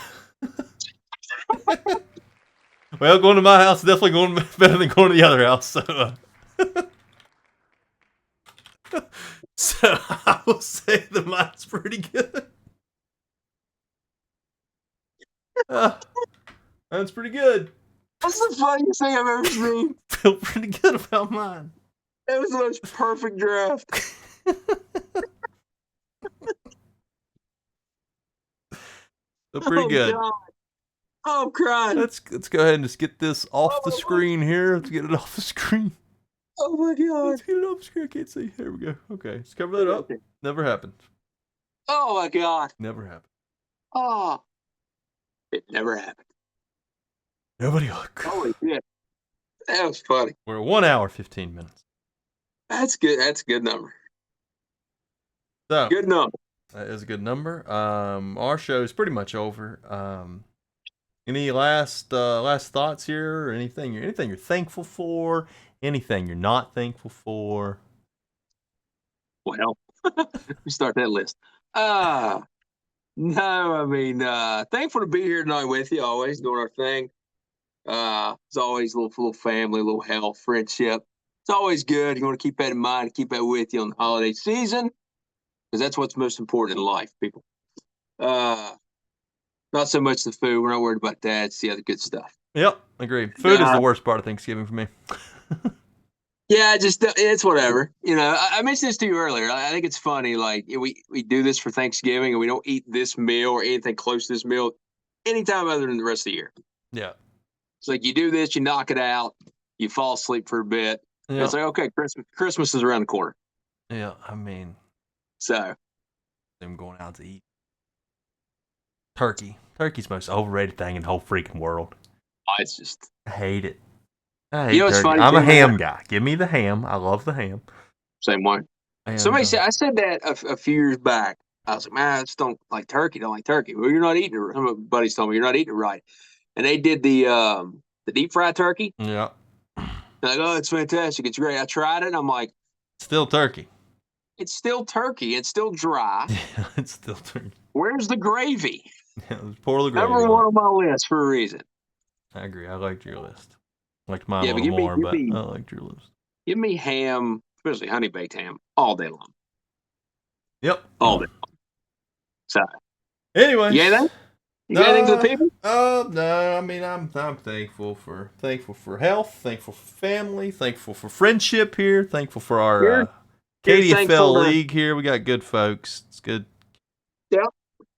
Speaker 1: Well, going to my house is definitely going better than going to the other house. So I will say that mine's pretty good. That's pretty good.
Speaker 2: That's the funniest thing I've ever seen.
Speaker 1: Feel pretty good about mine.
Speaker 2: That was the most perfect draft.
Speaker 1: Feel pretty good.
Speaker 2: God. Oh, I'm crying.
Speaker 1: Let's go ahead and just get this off the screen here. Let's get it off the screen.
Speaker 2: Oh my god.
Speaker 1: He loves cricket. I can't see. Here we go. Okay, let's cover that up. Never happened.
Speaker 2: Oh my god.
Speaker 1: Never happened.
Speaker 2: Oh, it never happened.
Speaker 1: Nobody look.
Speaker 2: Holy shit. That was funny.
Speaker 1: We're 1 hour 15 minutes.
Speaker 2: That's good. That's a good number.
Speaker 1: So
Speaker 2: Good number.
Speaker 1: that is a good number. Our show is pretty much over. Any last thoughts here, or anything you're thankful for? Anything you're not thankful for?
Speaker 2: Well, we start that list. No, I mean, thankful to be here tonight with you. Always doing our thing. It's always a little family, a little health, friendship. It's always good. You want to keep that in mind, keep that with you on the holiday season, because that's what's most important in life, people. Not so much the food. We're not worried about that. It's the other good stuff.
Speaker 1: Yep, agree. Food is the worst part of Thanksgiving for me.
Speaker 2: Yeah, just it's whatever. You know, I mentioned this to you earlier. I think it's funny. Like we do this for Thanksgiving, and we don't eat this meal or anything close to this meal anytime other than the rest of the year.
Speaker 1: Yeah.
Speaker 2: It's like you do this, you knock it out, you fall asleep for a bit.
Speaker 1: Yeah.
Speaker 2: It's like, okay, Christmas is around the corner.
Speaker 1: Yeah, I mean,
Speaker 2: so
Speaker 1: I'm going out to eat turkey. Turkey's the most overrated thing in the whole freaking world.
Speaker 2: It's just
Speaker 1: I hate it. I hate
Speaker 2: turkey.
Speaker 1: Funny, I'm a ham guy. Give me the ham. I love the ham.
Speaker 2: Same way.
Speaker 1: And,
Speaker 2: Somebody said I said that a few years back. I was like, man, I just don't like turkey. Don't like turkey. Well, you're not eating it. Some of my buddies told me you're not eating it right. And they did the deep fried turkey.
Speaker 1: Yeah.
Speaker 2: They're like, oh, it's fantastic. It's great. I tried it. And I'm like,
Speaker 1: still turkey.
Speaker 2: It's still turkey. It's still dry.
Speaker 1: Yeah, it's still turkey.
Speaker 2: Where's the gravy?
Speaker 1: Yeah, pour the gravy.
Speaker 2: Number one on my list for a reason.
Speaker 1: I agree. I liked your list. I liked mine a little more, but I liked your list.
Speaker 2: Give me ham, especially honey baked ham, all day long.
Speaker 1: Yep.
Speaker 2: All day long. So
Speaker 1: anyway.
Speaker 2: You got anything to the people?
Speaker 1: No, I mean I'm thankful for health, thankful for family, thankful for friendship here, thankful for our KDFL league here. We got good folks. It's good.
Speaker 2: Yep.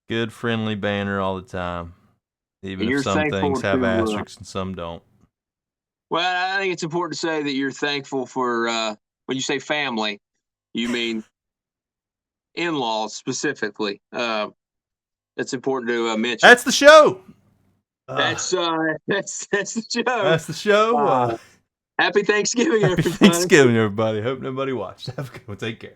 Speaker 1: Good friendly banner all the time. Even if some things have asterisks and some don't.
Speaker 2: Well, I think it's important to say that you're thankful for when you say family, you mean in-laws specifically. That's important to mention.
Speaker 1: That's the show.
Speaker 2: That's the show.
Speaker 1: That's the show.
Speaker 2: Happy Thanksgiving, everybody.
Speaker 1: Happy Thanksgiving, everybody. Hope nobody watched. Have a good one. Take care.